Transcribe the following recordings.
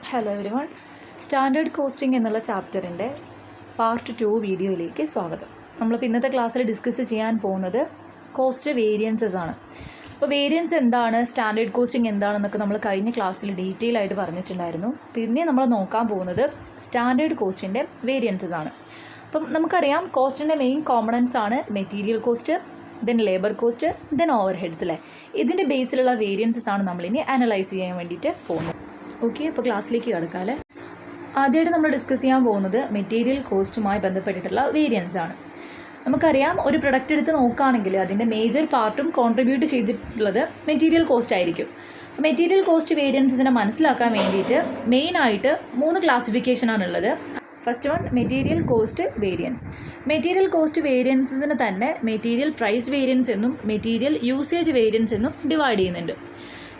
Hello everyone, standard costing എന്നുള്ള ചാപ്റ്ററിൻ്റെ part 2 വീഡിയോയിലേക്ക് സ്വാഗതം. നമ്മളിപ്പോൾ ഇന്നത്തെ ക്ലാസ്സിൽ ഡിസ്കസ് ചെയ്യാൻ പോകുന്നത് കോസ്റ്റ് വേരിയൻസസ് ആണ്. അപ്പോൾ വേരിയൻസ് എന്താണ്, സ്റ്റാൻഡേർഡ് കോസ്റ്റിംഗ് എന്താണെന്നൊക്കെ നമ്മൾ കഴിഞ്ഞ ക്ലാസ്സിൽ ഡീറ്റെയിൽ ആയിട്ട് പറഞ്ഞിട്ടുണ്ടായിരുന്നു. പിന്നെ നമ്മൾ നോക്കാൻ പോകുന്നത് സ്റ്റാൻഡേർഡ് കോസ്റ്റിൻ്റെ വേരിയൻസസ് ആണ്. അപ്പം നമുക്കറിയാം കോസ്റ്റിൻ്റെ മെയിൻ കോമ്പണൻസ് ആണ് material cost, then labour cost, then overheads അല്ലേ. ഇതിൻ്റെ ബേസിലുള്ള വേരിയൻസസ് ആണ് നമ്മളിനി അനലൈസ് ചെയ്യാൻ വേണ്ടിയിട്ട് പോകുന്നത്. ഓക്കെ, അപ്പോൾ ക്ലാസ്സിലേക്ക് കിടക്കാല്ലേ. ആദ്യമായിട്ട് നമ്മൾ ഡിസ്കസ് ചെയ്യാൻ പോകുന്നത് മെറ്റീരിയൽ കോസ്റ്റുമായി ബന്ധപ്പെട്ടിട്ടുള്ള വേരിയൻസ് ആണ്. നമുക്കറിയാം, ഒരു പ്രൊഡക്റ്റ് എടുത്ത് നോക്കുകയാണെങ്കിൽ അതിൻ്റെ മേജർ പാർട്ടും കോൺട്രിബ്യൂട്ട് ചെയ്തിട്ടുള്ളത് മെറ്റീരിയൽ കോസ്റ്റ് ആയിരിക്കും. മെറ്റീരിയൽ കോസ്റ്റ് വേരിയൻസിനെ മനസ്സിലാക്കാൻ വേണ്ടിയിട്ട് മെയിനായിട്ട് 3 ക്ലാസിഫിക്കേഷനാണുള്ളത്. First one, material cost variance. Material cost വേരിയൻസിന് തന്നെ മെറ്റീരിയൽ പ്രൈസ് വേരിയൻസ് എന്നും മെറ്റീരിയൽ യൂസേജ് വേരിയൻസ് എന്നും ഡിവൈഡ് ചെയ്യുന്നുണ്ട്.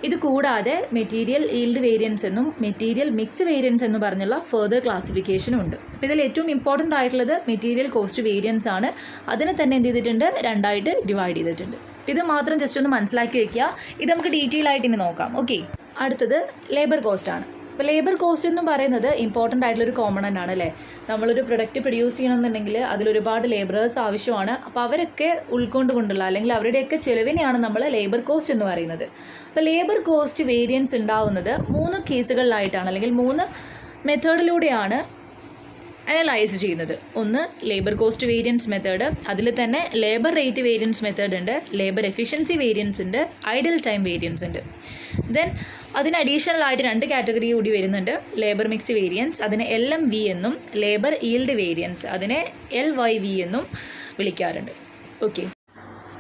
ഇത് കൂടാതെ മെറ്റീരിയൽ ഈൽഡ് വേരിയൻസ് എന്നും മെറ്റീരിയൽ മിക്സ് വേരിയൻസ് എന്ന് പറഞ്ഞുള്ള ഫെർദർ ക്ലാസിഫിക്കേഷനും ഉണ്ട്. അപ്പോൾ ഇതിൽ ഏറ്റവും ഇമ്പോർട്ടൻ്റ് ആയിട്ടുള്ളത് മെറ്റീരിയൽ കോസ്റ്റ് വേരിയൻസ് ആണ്. അതിനെ തന്നെ എന്ത് ചെയ്തിട്ടുണ്ട്, 2ആയിട്ട് ഡിവൈഡ് ചെയ്തിട്ടുണ്ട്. ഇത് മാത്രം ജസ്റ്റ് ഒന്ന് മനസ്സിലാക്കി വയ്ക്കുക. ഇത് നമുക്ക് ഡീറ്റെയിൽ ആയിട്ട് ഇനി നോക്കാം. ഓക്കെ, അടുത്തത് ലേബർ കോസ്റ്റ് ആണ്. അപ്പോൾ ലേബർ കോസ്റ്റ് എന്ന് പറയുന്നത് ഇമ്പോർട്ടൻ്റ് ആയിട്ടുള്ളൊരു കോമ്പണൻ്റ് ആണ് അല്ലേ. നമ്മളൊരു പ്രൊഡക്റ്റ് പ്രൊഡ്യൂസ് ചെയ്യണമെന്നുണ്ടെങ്കിൽ അതിലൊരുപാട് ലേബറേഴ്സ് ആവശ്യമാണ്. അപ്പോൾ അവരൊക്കെ ഉൾക്കൊണ്ടുകൊണ്ടുള്ള അല്ലെങ്കിൽ അവരുടെയൊക്കെ ചിലവിനെയാണ് നമ്മൾ ലേബർ കോസ്റ്റ് എന്ന് പറയുന്നത്. അപ്പോൾ ലേബർ കോസ്റ്റ് വേരിയൻസ് ഉണ്ടാവുന്നത് 3 കേസുകളിലായിട്ടാണ്, അല്ലെങ്കിൽ 3 മെത്തേഡിലൂടെയാണ് അനലൈസ് ചെയ്യുന്നത്. ഒന്ന് ലേബർ കോസ്റ്റ് വേരിയൻസ് മെത്തേഡ്, അതിൽ തന്നെ ലേബർ റേറ്റ് വേരിയൻസ് മെത്തേഡ് ഉണ്ട്, ലേബർ എഫിഷ്യൻസി വേരിയൻസ് ഉണ്ട്, ഐഡൽ ടൈം വേരിയൻസ് ഉണ്ട്. ദെൻ അതിന് അഡീഷണൽ ആയിട്ട് 2 കാറ്റഗറി കൂടി വരുന്നുണ്ട്. ലേബർ മിക്സ് വേരിയൻസ്, അതിനെ LMV എന്നും ലേബർ ഈൽഡ് വേരിയൻസ്, അതിനെ LYV എന്നും വിളിക്കാറുണ്ട്. ഓക്കെ,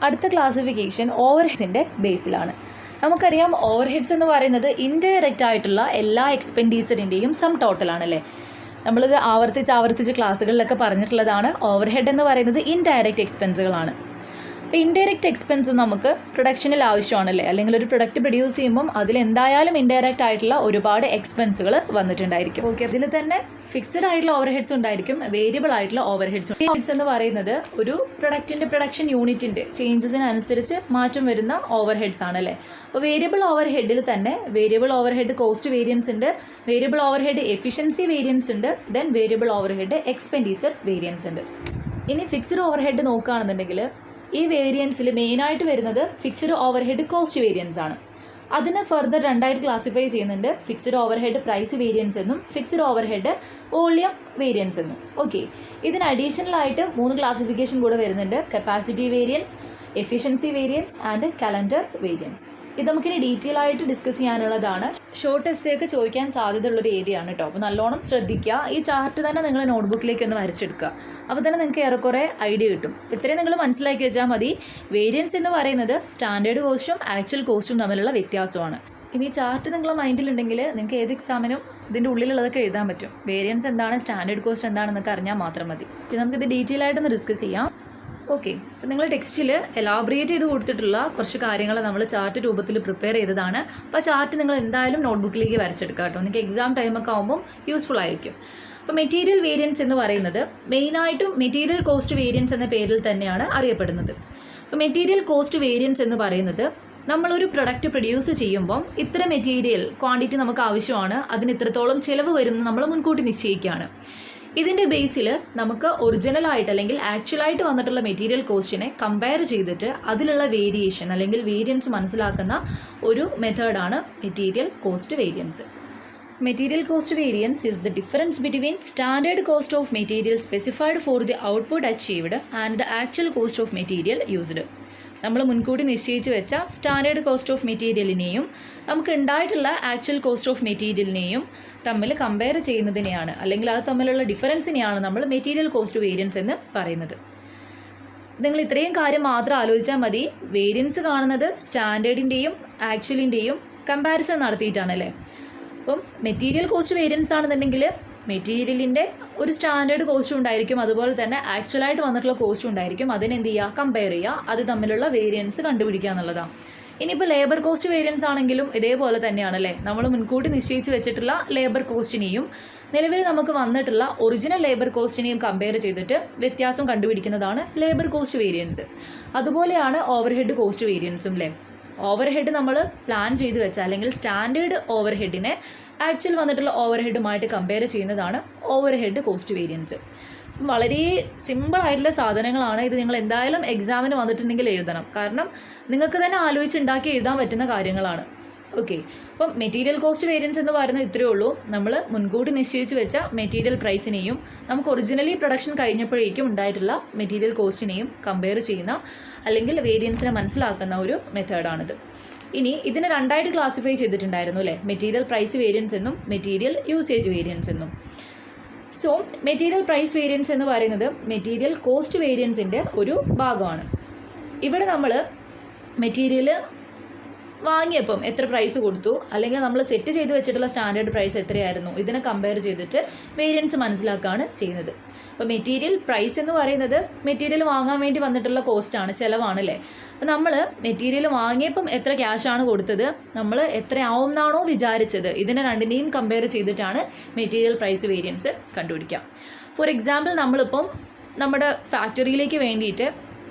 അടുത്ത ക്ലാസിഫിക്കേഷൻ ഓവർഹെഡ്സിൻ്റെ ബേസിലാണ്. നമുക്കറിയാം, ഓവർഹെഡ്സ് എന്ന് പറയുന്നത് ഇൻഡയറക്റ്റ് ആയിട്ടുള്ള എല്ലാ എക്സ്പെൻഡിച്ചറിൻ്റെയും സം ടോട്ടലാണല്ലേ. നമ്മളിത് ആവർത്തിച്ച് ക്ലാസ്സുകളിലൊക്കെ പറഞ്ഞിട്ടുള്ളതാണ്. ഓവർഹെഡ് എന്ന് പറയുന്നത് ഇൻഡയറക്റ്റ് എക്സ്പെൻസുകളാണ്. അപ്പോൾ ഇൻഡയറക്റ്റ് എക്സ്പെൻസ് നമുക്ക് പ്രൊഡക്ഷനിൽ ആവശ്യമാണല്ലേ, അല്ലെങ്കിൽ ഒരു പ്രൊഡക്റ്റ് പ്രൊഡ്യൂസ് ചെയ്യുമ്പം അതിലെന്തായാലും ഇൻഡയറക്റ്റ് ആയിട്ടുള്ള ഒരുപാട് എക്സ്പെൻസുകൾ വന്നിട്ടുണ്ടായിരിക്കും. ഓക്കെ, അതിൽ തന്നെ ഫിക്സഡ് ആയിട്ടുള്ള ഓവർ ഹെഡ്സ് ഉണ്ടായിരിക്കും, വേരിയബിൾ ആയിട്ടുള്ള ഓവർ ഹെഡ്സ്. ഹെഡ്സ് എന്ന് പറയുന്നത് ഒരു പ്രൊഡക്റ്റിൻ്റെ പ്രൊഡക്ഷൻ യൂണിറ്റിൻ്റെ ചേഞ്ചസിനനുസരിച്ച് മാറ്റം വരുന്ന ഓവർ ഹെഡ്സ് ആണല്ലേ. അപ്പോൾ വേരിയബിൾ ഓവർ ഹെഡിൽ തന്നെ variable over head cost variance ഉണ്ട്, variable over head efficiency variance ഉണ്ട്, then variable over head expenditure variance ഉണ്ട്. ഇനി ഫിക്സഡ് ഓവർ ഹെഡ് നോക്കുകയാണെന്നുണ്ടെങ്കിൽ ഈ വേരിയൻസിൽ മെയിനായിട്ട് വരുന്നത് fixed over head cost variance ആണ്. അതിന് ഫർദർ 2ആയിട്ട് ക്ലാസിഫൈ ചെയ്യുന്നുണ്ട്. Fixed overhead price variance എന്നും fixed over head volume variance എന്നും. ഓക്കെ, ഇതിന് അഡീഷണൽ ആയിട്ട് 3 ക്ലാസിഫിക്കേഷൻ കൂടെ വരുന്നുണ്ട്. Capacity variance, efficiency variance and calendar variance. ഇത് നമുക്കിനി ഡീറ്റെയിൽ ആയിട്ട് ഡിസ്കസ് ചെയ്യാനുള്ളതാണ്. ഷോർട്ട് എസ്സേ ഒക്കെ ചോദിക്കാൻ സാധ്യതയുള്ളൊരു ഏരിയ ആണ് കേട്ടോ. അപ്പോൾ നല്ലോണം ശ്രദ്ധിക്കുക. ഈ ചാർട്ട് തന്നെ നിങ്ങൾ നോട്ട്ബുക്കിലേക്ക് ഒന്ന് വരച്ചെടുക്കുക. അപ്പോൾ തന്നെ നിങ്ങൾക്ക് ഏറെക്കുറെ ഐഡിയ കിട്ടും. ഇത്രയും നിങ്ങൾ മനസ്സിലാക്കി വെച്ചാൽ മതി. വേരിയൻസ് എന്ന് പറയുന്നത് സ്റ്റാൻഡേർഡ് കോസ്റ്റും ആക്ച്വൽ കോസ്റ്റും തമ്മിലുള്ള വ്യത്യാസമാണ്. ഇനി ചാർട്ട് നിങ്ങളുടെ മൈൻഡിലുണ്ടെങ്കിൽ നിങ്ങൾക്ക് ഏത് എക്സാമിനും ഇതിൻ്റെ ഉള്ളിലുള്ളതൊക്കെ എഴുതാൻ പറ്റും. വേരിയൻസ് എന്താണ്, സ്റ്റാൻഡേർഡ് കോസ്റ്റ് എന്താണെന്നൊക്കെ അറിഞ്ഞാൽ മാത്രം മതി. അപ്പോൾ നമുക്കിത് ഡീറ്റെയിൽ ആയിട്ടൊന്ന് ഡിസ്കസ് ചെയ്യാം. ഓക്കെ, അപ്പോൾ നിങ്ങൾ ടെക്സ്റ്റിൽ എലാബറേറ്റ് ചെയ്ത് കൊടുത്തിട്ടുള്ള കുറച്ച് കാര്യങ്ങൾ നമ്മൾ ചാർട്ട് രൂപത്തിൽ പ്രിപ്പയർ ചെയ്തതാണ്. അപ്പോൾ ചാർട്ട് നിങ്ങൾ എന്തായാലും നോട്ട്ബുക്കിലേക്ക് വരച്ചെടുക്കുക കേട്ടോ. നിങ്ങൾക്ക് എക്സാം ടൈമൊക്കെ ആകുമ്പം യൂസ്ഫുൾ ആയിരിക്കും. അപ്പോൾ മെറ്റീരിയൽ വേരിയൻസ് എന്ന് പറയുന്നത് മെയിനായിട്ടും മെറ്റീരിയൽ കോസ്റ്റ് വേരിയൻസ് എന്ന പേരിൽ തന്നെയാണ് അറിയപ്പെടുന്നത്. അപ്പോൾ മെറ്റീരിയൽ കോസ്റ്റ് വേരിയൻസ് എന്ന് പറയുന്നത് നമ്മളൊരു പ്രൊഡക്റ്റ് പ്രൊഡ്യൂസ് ചെയ്യുമ്പം ഇത്ര മെറ്റീരിയൽ ക്വാണ്ടിറ്റി നമുക്ക് ആവശ്യമാണ്, അതിന് ഇത്രത്തോളം ചിലവ് വരുമെന്ന് നമ്മൾ മുൻകൂട്ടി നിശ്ചയിക്കുകയാണ്. ഇതിൻ്റെ ബേസിൽ നമുക്ക് ഒറിജിനലായിട്ട് അല്ലെങ്കിൽ ആക്ച്വലായിട്ട് വന്നിട്ടുള്ള മെറ്റീരിയൽ കോസ്റ്റിനെ കമ്പയർ ചെയ്തിട്ട് അതിലുള്ള വേരിയേഷൻ അല്ലെങ്കിൽ വേരിയൻസ് മനസ്സിലാക്കുന്ന ഒരു മെത്തേഡാണ് material cost variance. Material cost variance is the difference between standard cost of material specified for the output achieved and the actual cost of material used. നമ്മൾ മുൻകൂട്ടി നിശ്ചയിച്ച് വെച്ച സ്റ്റാൻഡേർഡ് കോസ്റ്റ് ഓഫ് മെറ്റീരിയലിനെയും നമുക്ക് ഉണ്ടായിട്ടുള്ള ആക്ച്വൽ കോസ്റ്റ് ഓഫ് മെറ്റീരിയലിനെയും തമ്മിൽ compare ചെയ്യുന്നതിനെയാണ്, അല്ലെങ്കിൽ അത് തമ്മിലുള്ള ഡിഫറൻസിനെയാണ് നമ്മൾ മെറ്റീരിയൽ കോസ്റ്റ് വേരിയൻസ് എന്ന് പറയുന്നത്. നിങ്ങൾ ഇത്രയും കാര്യം മാത്രം ആലോചിച്ചാൽ മതി. വേരിയൻസ് കാണുന്നത് സ്റ്റാൻഡേർഡിൻ്റെയും ആക്ച്വലിൻ്റെയും കമ്പാരിസൺ നടത്തിയിട്ടാണല്ലേ. അപ്പം മെറ്റീരിയൽ കോസ്റ്റ് വേരിയൻസ് ആണെന്നുണ്ടെങ്കിൽ മെറ്റീരിയലിൻ്റെ ഒരു സ്റ്റാൻഡേർഡ് കോസ്റ്റും ഉണ്ടായിരിക്കും, അതുപോലെ തന്നെ ആക്ച്വലായിട്ട് വന്നിട്ടുള്ള കോസ്റ്റും ഉണ്ടായിരിക്കും. അതിനെന്ത് ചെയ്യുക, കമ്പയർ ചെയ്യുക, അത് തമ്മിലുള്ള വേരിയൻസ് കണ്ടുപിടിക്കുക എന്നുള്ളതാണ്. ഇനിയിപ്പോൾ ലേബർ കോസ്റ്റ് വേരിയൻസ് ആണെങ്കിലും ഇതേപോലെ തന്നെയാണല്ലേ. നമ്മൾ മുൻകൂട്ടി നിശ്ചയിച്ച് വെച്ചിട്ടുള്ള ലേബർ കോസ്റ്റിനെയും നിലവിൽ നമുക്ക് വന്നിട്ടുള്ള ഒറിജിനൽ ലേബർ കോസ്റ്റിനെയും കമ്പയർ ചെയ്തിട്ട് വ്യത്യാസം കണ്ടുപിടിക്കുന്നതാണ് ലേബർ കോസ്റ്റ് വേരിയൻസ്. അതുപോലെയാണ് ഓവർഹെഡ് കോസ്റ്റ് വേരിയൻസും അല്ലേ. ഓവർ ഹെഡ് നമ്മൾ പ്ലാൻ ചെയ്ത് വെച്ചാൽ അല്ലെങ്കിൽ സ്റ്റാൻഡേർഡ് ഓവർ ഹെഡിനെ ആക്ച്വൽ വന്നിട്ടുള്ള ഓവർ ഹെഡുമായിട്ട് കമ്പയർ ചെയ്യുന്നതാണ് ഓവർ ഹെഡ് കോസ്റ്റ് വേരിയൻസ്. വളരെ സിമ്പിളായിട്ടുള്ള സാധനങ്ങളാണ് ഇത്. നിങ്ങൾ എന്തായാലും എക്സാമിന് വന്നിട്ടുണ്ടെങ്കിൽ എഴുതണം. കാരണം നിങ്ങൾക്ക് തന്നെ ആലോചിച്ചുണ്ടാക്കി എഴുതാൻ പറ്റുന്ന കാര്യങ്ങളാണ്. ഓക്കെ, അപ്പം മെറ്റീരിയൽ കോസ്റ്റ് വേരിയൻസ് എന്ന് പറയുന്നത് ഇത്രയേ ഉള്ളൂ. നമ്മൾ മുൻകൂട്ടി നിശ്ചയിച്ച് വെച്ച മെറ്റീരിയൽ പ്രൈസിനെയും നമുക്ക് ഒറിജിനലി പ്രൊഡക്ഷൻ കഴിഞ്ഞപ്പോഴേക്കും ഉണ്ടായിട്ടുള്ള മെറ്റീരിയൽ കോസ്റ്റിനെയും കമ്പയർ ചെയ്യുന്ന അല്ലെങ്കിൽ വേരിയൻസിനെ മനസ്സിലാക്കുന്ന ഒരു മെത്തേഡാണിത്. ഇനി ഇതിനെ രണ്ടായിട്ട് ക്ലാസിഫൈ ചെയ്തിട്ടുണ്ടായിരുന്നു അല്ലേ, മെറ്റീരിയൽ പ്രൈസ് വേരിയൻസ് എന്നും മെറ്റീരിയൽ യൂസേജ് വേരിയൻസ് എന്നും. സോ മെറ്റീരിയൽ പ്രൈസ് വേരിയൻസ് എന്ന് പറയുന്നത് മെറ്റീരിയൽ കോസ്റ്റ് വേരിയൻസിൻ്റെ ഒരു ഭാഗമാണ്. ഇവിടെ നമ്മൾ മെറ്റീരിയൽ വാങ്ങിയപ്പം എത്ര പ്രൈസ് കൊടുത്തു, അല്ലെങ്കിൽ നമ്മൾ സെറ്റ് ചെയ്ത് വെച്ചിട്ടുള്ള സ്റ്റാൻഡേർഡ് പ്രൈസ് എത്രയായിരുന്നു, ഇതിനെ കമ്പയർ ചെയ്തിട്ട് വേരിയൻസ് മനസ്സിലാക്കുകയാണ് ചെയ്യുന്നത്. അപ്പോൾ മെറ്റീരിയൽ പ്രൈസ് എന്ന് പറയുന്നത് മെറ്റീരിയൽ വാങ്ങാൻ വേണ്ടി വന്നിട്ടുള്ള കോസ്റ്റാണ്, ചിലവാണല്ലേ. അപ്പോൾ നമ്മൾ മെറ്റീരിയൽ വാങ്ങിയപ്പം എത്ര ക്യാഷാണ് കൊടുത്തത്, നമ്മൾ എത്രയാവും എന്നാണോ വിചാരിച്ചത്, ഇതിനെ രണ്ടിനെയും കമ്പയർ ചെയ്തിട്ടാണ് മെറ്റീരിയൽ പ്രൈസ് വേരിയൻസ് കണ്ടുപിടിക്കുക. ഫോർ എക്സാമ്പിൾ, നമ്മളിപ്പം നമ്മുടെ ഫാക്ടറിയിലേക്ക് വേണ്ടിയിട്ട്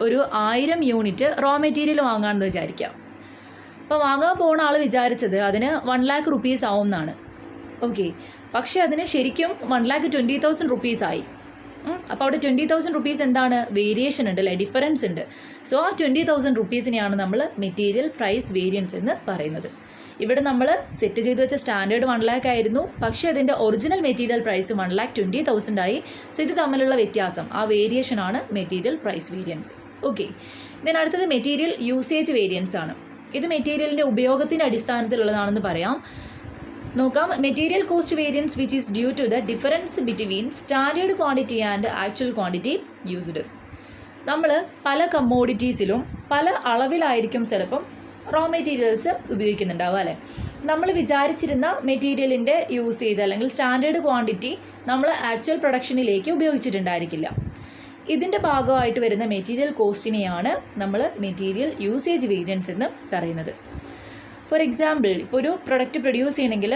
ഒരു 1000 യൂണിറ്റ് റോ മെറ്റീരിയൽ വാങ്ങാമെന്ന് വിചാരിക്കാം. അപ്പോൾ വാങ്ങാൻ പോകുന്ന ആൾ വിചാരിച്ചത് അതിന് 1,00,000 റുപ്പീസ് ആവും എന്നാണ്. ഓക്കെ, പക്ഷേ അതിന് ശരിക്കും 1,20,000 റുപ്പീസ് ആയി. അപ്പോൾ അവിടെ 20,000 റുപ്പീസ് എന്താണ്, വേരിയേഷൻ ഉണ്ട് അല്ലേ, ഡിഫറൻസ് ഉണ്ട്. സോ ആ 20,000 റുപ്പീസിനെയാണ് നമ്മൾ മെറ്റീരിയൽ പ്രൈസ് വേരിയൻസ് എന്ന് പറയുന്നത്. ഇവിടെ നമ്മൾ സെറ്റ് ചെയ്ത് വെച്ച സ്റ്റാൻഡേർഡ് 1,00,000 ആയിരുന്നു, പക്ഷേ അതിൻ്റെ ഒറിജിനൽ മെറ്റീരിയൽ പ്രൈസ് 1,20,000 ആയി. സോ ഇത് തമ്മിലുള്ള വ്യത്യാസം, ആ വേരിയേഷനാണ് മെറ്റീരിയൽ പ്രൈസ് വേരിയൻസ്. ഓക്കെ, ഇതിന് അടുത്തത് മെറ്റീരിയൽ യൂസേജ് വേരിയൻസ് ആണ്. ഇത് മെറ്റീരിയലിൻ്റെ ഉപയോഗത്തിൻ്റെ അടിസ്ഥാനത്തിലുള്ളതാണെന്ന് പറയാം. നോക്കാം, material cost variance which is due to the difference between standard quantity and actual quantity used. നമ്മൾ പല കമ്മോഡിറ്റീസിലും പല അളവിലായിരിക്കും ചിലപ്പം റോ മെറ്റീരിയൽസ് ഉപയോഗിക്കുന്നുണ്ടാവുക അല്ലേ. നമ്മൾ വിചാരിച്ചിരുന്ന മെറ്റീരിയലിൻ്റെ യൂസേജ് അല്ലെങ്കിൽ സ്റ്റാൻഡേർഡ് ക്വാണ്ടിറ്റി നമ്മൾ ആക്ച്വൽ പ്രൊഡക്ഷനിലേക്ക് ഉപയോഗിച്ചിട്ടുണ്ടായിരിക്കില്ല. ഇതിൻ്റെ ഭാഗമായിട്ട് വരുന്ന മെറ്റീരിയൽ കോസ്റ്റിനെയാണ് നമ്മൾ മെറ്റീരിയൽ യൂസേജ് വേരിയൻസ് എന്ന് പറയുന്നത്. ഫോർ എക്സാമ്പിൾ, ഇപ്പോൾ ഒരു പ്രൊഡക്റ്റ് പ്രൊഡ്യൂസ് ചെയ്യണമെങ്കിൽ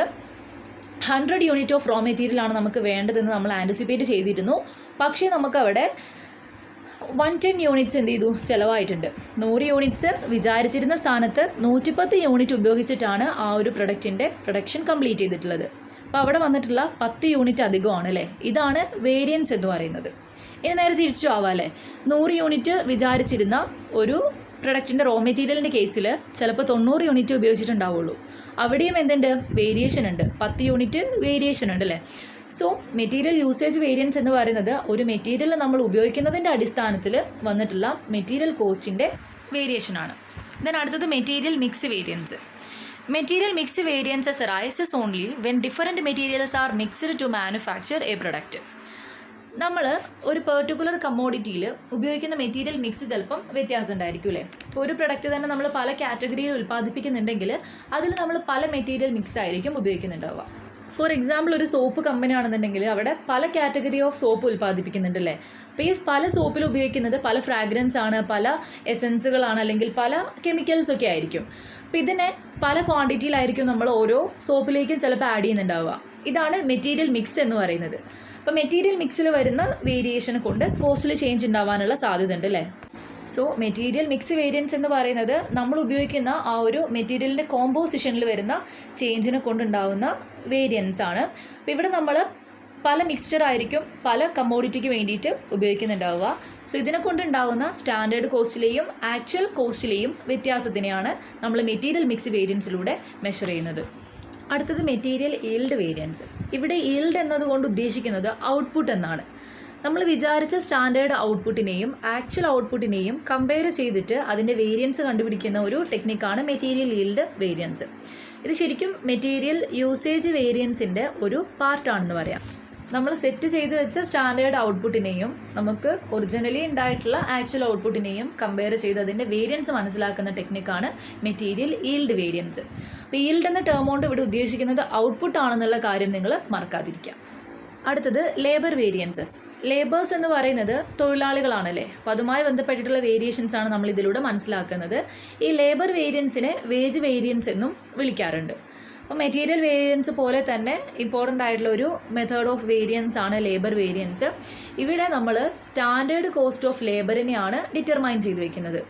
100 യൂണിറ്റ് ഓഫ് റോ മെറ്റീരിയലാണ് നമുക്ക് വേണ്ടതെന്ന് നമ്മൾ ആൻറ്റിസിപ്പേറ്റ് ചെയ്തിരുന്നു. പക്ഷേ നമുക്കവിടെ 110 യൂണിറ്റ്സ് എന്ത് ചെയ്തു, ചിലവായിട്ടുണ്ട്. 100 യൂണിറ്റ്സ് വിചാരിച്ചിരുന്ന സ്ഥാനത്ത് 110 യൂണിറ്റ് ഉപയോഗിച്ചിട്ടാണ് ആ ഒരു പ്രൊഡക്റ്റിൻ്റെ പ്രൊഡക്ഷൻ കംപ്ലീറ്റ് ചെയ്തിട്ടുള്ളത്. അപ്പോൾ അവിടെ വന്നിട്ടുള്ള 10 യൂണിറ്റ് അധികമാണ് അല്ലേ. ഇതാണ് വേരിയൻസ് എന്ന് പറയുന്നത്. ഇനി നേരെ തിരിച്ചു ആവാം അല്ലേ. 100 യൂണിറ്റ് വിചാരിച്ചിരുന്ന ഒരു പ്രൊഡക്റ്റിൻ്റെ റോ മെറ്റീരിയലിൻ്റെ കേസിൽ ചിലപ്പോൾ 90 യൂണിറ്റ് ഉപയോഗിച്ചിട്ടുണ്ടാവുള്ളൂ. അവിടെയും എന്തുണ്ട്, വേരിയേഷൻ ഉണ്ട്, 10 യൂണിറ്റ് വേരിയേഷൻ ഉണ്ട് അല്ലേ. സോ മെറ്റീരിയൽ യൂസേജ് വേരിയൻസ് എന്ന് പറയുന്നത് ഒരു മെറ്റീരിയൽ നമ്മൾ ഉപയോഗിക്കുന്നതിൻ്റെ അടിസ്ഥാനത്തിൽ വന്നിട്ടുള്ള മെറ്റീരിയൽ കോസ്റ്റിൻ്റെ വേരിയേഷനാണ്. ദെൻ അടുത്തത് material mix variance. Material mix variances arises only when different materials are mixed to manufacture a product. നമ്മൾ ഒരു പെർട്ടിക്കുലർ കമ്മോഡിറ്റിയിൽ ഉപയോഗിക്കുന്ന മെറ്റീരിയൽ മിക്സ് ചിലപ്പം വ്യത്യാസം ഉണ്ടായിരിക്കും അല്ലേ. ഇപ്പോൾ ഒരു പ്രൊഡക്റ്റ് തന്നെ നമ്മൾ പല കാറ്റഗറിയിൽ ഉൽപ്പാദിപ്പിക്കുന്നുണ്ടെങ്കിൽ അതിൽ നമ്മൾ പല മെറ്റീരിയൽ മിക്സ് ആയിരിക്കും ഉപയോഗിക്കുന്നുണ്ടാവുക. ഫോർ എക്സാമ്പിൾ, ഒരു സോപ്പ് കമ്പനി ആണെന്നുണ്ടെങ്കിൽ അവിടെ പല കാറ്റഗറി ഓഫ് സോപ്പ് ഉൽപ്പാദിപ്പിക്കുന്നുണ്ടല്ലേ. അപ്പോൾ ഈ പല സോപ്പിൽ ഉപയോഗിക്കുന്നത് പല ഫ്രാഗ്രൻസ് ആണ്, പല എസൻസുകളാണ്, അല്ലെങ്കിൽ പല കെമിക്കൽസ് ഒക്കെ ആയിരിക്കും. അപ്പോൾ ഇതിനെ പല ക്വാണ്ടിറ്റിയിലായിരിക്കും നമ്മൾ ഓരോ സോപ്പിലേക്കും ചിലപ്പോൾ ആഡ് ചെയ്യുന്നുണ്ടാവുക. ഇതാണ് മെറ്റീരിയൽ മിക്സ് എന്ന് പറയുന്നത്. അപ്പോൾ മെറ്റീരിയൽ മിക്സിൽ വരുന്ന വേരിയേഷനെ കൊണ്ട് കോസ്റ്റിൽ ചേഞ്ച് ഉണ്ടാവാനുള്ള സാധ്യത ഉണ്ട് അല്ലേ. സോ മെറ്റീരിയൽ മിക്സ് വേരിയൻസ് എന്ന് പറയുന്നത് നമ്മൾ ഉപയോഗിക്കുന്ന ആ ഒരു മെറ്റീരിയലിൻ്റെ കോമ്പോസിഷനിൽ വരുന്ന ചേഞ്ചിനെ കൊണ്ടുണ്ടാവുന്ന വേരിയൻസ് ആണ്. അപ്പോൾ ഇവിടെ നമ്മൾ പല മിക്സ്ചർ ആയിരിക്കും പല കമ്മോഡിറ്റിക്ക് വേണ്ടിയിട്ട് ഉപയോഗിക്കുന്നുണ്ടാവുക. സോ ഇതിനെ കൊണ്ടുണ്ടാവുന്ന സ്റ്റാൻഡേർഡ് കോസ്റ്റിലെയും ആക്ച്വൽ കോസ്റ്റിലെയും വ്യത്യാസത്തിനെയാണ് നമ്മൾ മെറ്റീരിയൽ മിക്സ് വേരിയൻസിലൂടെ മെഷർ ചെയ്യുന്നത്. അടുത്തത് മെറ്റീരിയൽ ഈൽഡ് വേരിയൻസ്. ഇവിടെ ഈൽഡ് എന്നതുകൊണ്ട് ഉദ്ദേശിക്കുന്നത് ഔട്ട്പുട്ട് എന്നാണ്. നമ്മൾ വിചാരിച്ച സ്റ്റാൻഡേർഡ് ഔട്ട്പുട്ടിനെയും ആക്ച്വൽ ഔട്ട്പുട്ടിനെയും കമ്പയർ ചെയ്തിട്ട് അതിൻ്റെ വേരിയൻസ് കണ്ടുപിടിക്കുന്ന ഒരു ടെക്നിക്കാണ് മെറ്റീരിയൽ ഈൽഡ് വേരിയൻസ്. ഇത് ശരിക്കും മെറ്റീരിയൽ യൂസേജ് വേരിയൻസിൻ്റെ ഒരു പാർട്ടാണെന്ന് പറയാം. നമ്മൾ സെറ്റ് ചെയ്ത് വെച്ച സ്റ്റാൻഡേർഡ് ഔട്ട്പുട്ടിനെയും നമുക്ക് ഒറിജിനലി ഉണ്ടായിട്ടുള്ള ആക്ച്വൽ ഔട്ട്പുട്ടിനെയും കമ്പയർ ചെയ്ത് അതിൻ്റെ വേരിയൻസ് മനസ്സിലാക്കുന്ന ടെക്നിക്കാണ് മെറ്റീരിയൽ ഈൽഡ് വേരിയൻസ്. അപ്പോൾ ഈൽഡ് എന്ന ടേം കൊണ്ട് ഇവിടെ ഉദ്ദേശിക്കുന്നത് ഔട്ട്പുട്ട് ആണെന്നുള്ള കാര്യം നിങ്ങൾ മറക്കാതിരിക്കുക. അടുത്തത് ലേബർ വേരിയൻസസ്. ലേബേഴ്സ് എന്ന് പറയുന്നത് തൊഴിലാളികളാണല്ലേ. അപ്പോൾ അതുമായി ബന്ധപ്പെട്ടിട്ടുള്ള വേരിയേഷൻസ് ആണ് നമ്മൾ ഇതിലൂടെ മനസ്സിലാക്കുന്നത്. ഈ ലേബർ വേരിയൻസിനെ വേജ് വേരിയൻസ് എന്നും വിളിക്കാറുണ്ട്. അപ്പോൾ മെറ്റീരിയൽ വേരിയൻസ് പോലെ തന്നെ ഇമ്പോർട്ടൻ്റ് ആയിട്ടുള്ള ഒരു മെത്തേഡ് ഓഫ് വേരിയൻസ് ആണ് ലേബർ വേരിയൻസ്. ഇവിടെ നമ്മൾ സ്റ്റാൻഡേർഡ് കോസ്റ്റ് ഓഫ് ലേബറിനെയാണ് ഡിറ്റർമൈൻ ചെയ്ത് വെക്കുന്നത്.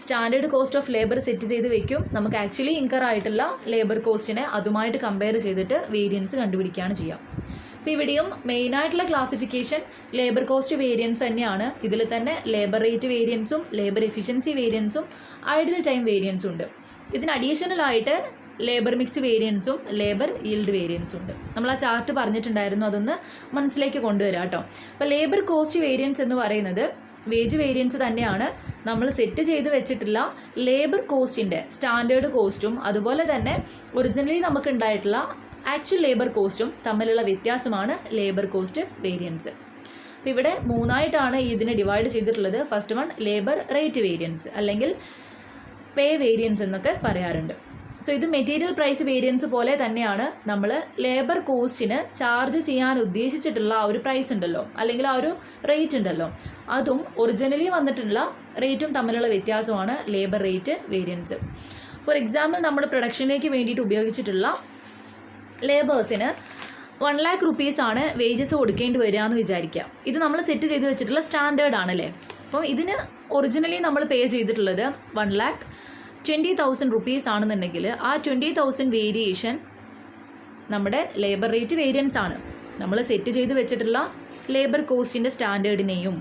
Standard cost of labour set ചെയ്ത് വെക്കും. നമുക്ക് ആക്ച്വലി ഇൻകർ ആയിട്ടുള്ള ലേബർ കോസ്റ്റിനെ അതുമായിട്ട് കമ്പയർ ചെയ്തിട്ട് വേരിയൻസ് കണ്ടുപിടിക്കുകയാണ് ചെയ്യുക. അപ്പോൾ ഇവിടെയും മെയിനായിട്ടുള്ള ക്ലാസിഫിക്കേഷൻ ലേബർ കോസ്റ്റ് വേരിയൻസ് തന്നെയാണ്. ഇതിൽ തന്നെ ലേബർ റേറ്റ് വേരിയൻസും ലേബർ എഫിഷ്യൻസി വേരിയൻസും ഐഡിയൽ ടൈം വേരിയൻസും ഉണ്ട്. ഇതിന് അഡീഷണലായിട്ട് ലേബർ മിക്സ് വേരിയൻസും ലേബർ ഈൽഡ് വേരിയൻസും ഉണ്ട്. നമ്മൾ ആ ചാർട്ട് പറഞ്ഞിട്ടുണ്ടായിരുന്നു, അതൊന്ന് മനസ്സിലേക്ക് കൊണ്ടുവരാം കേട്ടോ. അപ്പോൾ ലേബർ കോസ്റ്റ് വേരിയൻസ് എന്ന് പറയുന്നത് വേജ് വേരിയൻസ് തന്നെയാണ്. നമ്മൾ സെറ്റ് ചെയ്ത് വെച്ചിട്ടുള്ള ലേബർ കോസ്റ്റിൻ്റെ സ്റ്റാൻഡേർഡ് കോസ്റ്റും അതുപോലെ തന്നെ ഒറിജിനലി നമുക്ക് ഉണ്ടായിട്ടുള്ള ആക്ച്വൽ ലേബർ കോസ്റ്റും തമ്മിലുള്ള വ്യത്യാസമാണ് ലേബർ കോസ്റ്റ് വേരിയൻസ്. അപ്പോൾ ഇവിടെ മൂന്നായിട്ടാണ് ഇതിനെ ഡിവൈഡ് ചെയ്തിട്ടുള്ളത്. First one labour rate variance അല്ലെങ്കിൽ പേ വേരിയൻസ് എന്നൊക്കെ പറയാറുണ്ട്. സോ ഇത് മെറ്റീരിയൽ പ്രൈസ് വേരിയൻസ് പോലെ തന്നെയാണ്. നമ്മൾ ലേബർ കോസ്റ്റിന് ചാർജ് ചെയ്യാൻ ഉദ്ദേശിച്ചിട്ടുള്ള ആ ഒരു പ്രൈസ് ഉണ്ടല്ലോ, അല്ലെങ്കിൽ ആ ഒരു റേറ്റ് ഉണ്ടല്ലോ, അതും ഒറിജിനലി വന്നിട്ടുള്ള റേറ്റും തമ്മിലുള്ള വ്യത്യാസമാണ് labour rate variance. For example, നമ്മൾ പ്രൊഡക്ഷനിലേക്ക് വേണ്ടിയിട്ട് ഉപയോഗിച്ചിട്ടുള്ള ലേബേഴ്സിന് 1 lakh rupees ആണ് വേജസ് കൊടുക്കേണ്ടി വരിക എന്ന് വിചാരിക്കുക. ഇത് നമ്മൾ സെറ്റ് ചെയ്ത് വെച്ചിട്ടുള്ള സ്റ്റാൻഡേർഡ് ആണല്ലേ. അപ്പം ഇതിന് ഒറിജിനലി നമ്മൾ പേ ചെയ്തിട്ടുള്ളത് 1,20,000 rupees ആണെന്നുണ്ടെങ്കിൽ ആ 20,000 വേരിയേഷൻ നമ്മുടെ ലേബർ റേറ്റ് വേരിയൻസ് ആണ്. നമ്മൾ സെറ്റ് ചെയ്ത് വെച്ചിട്ടുള്ള ലേബർ കോസ്റ്റിൻ്റെ സ്റ്റാൻഡേർഡിനെയും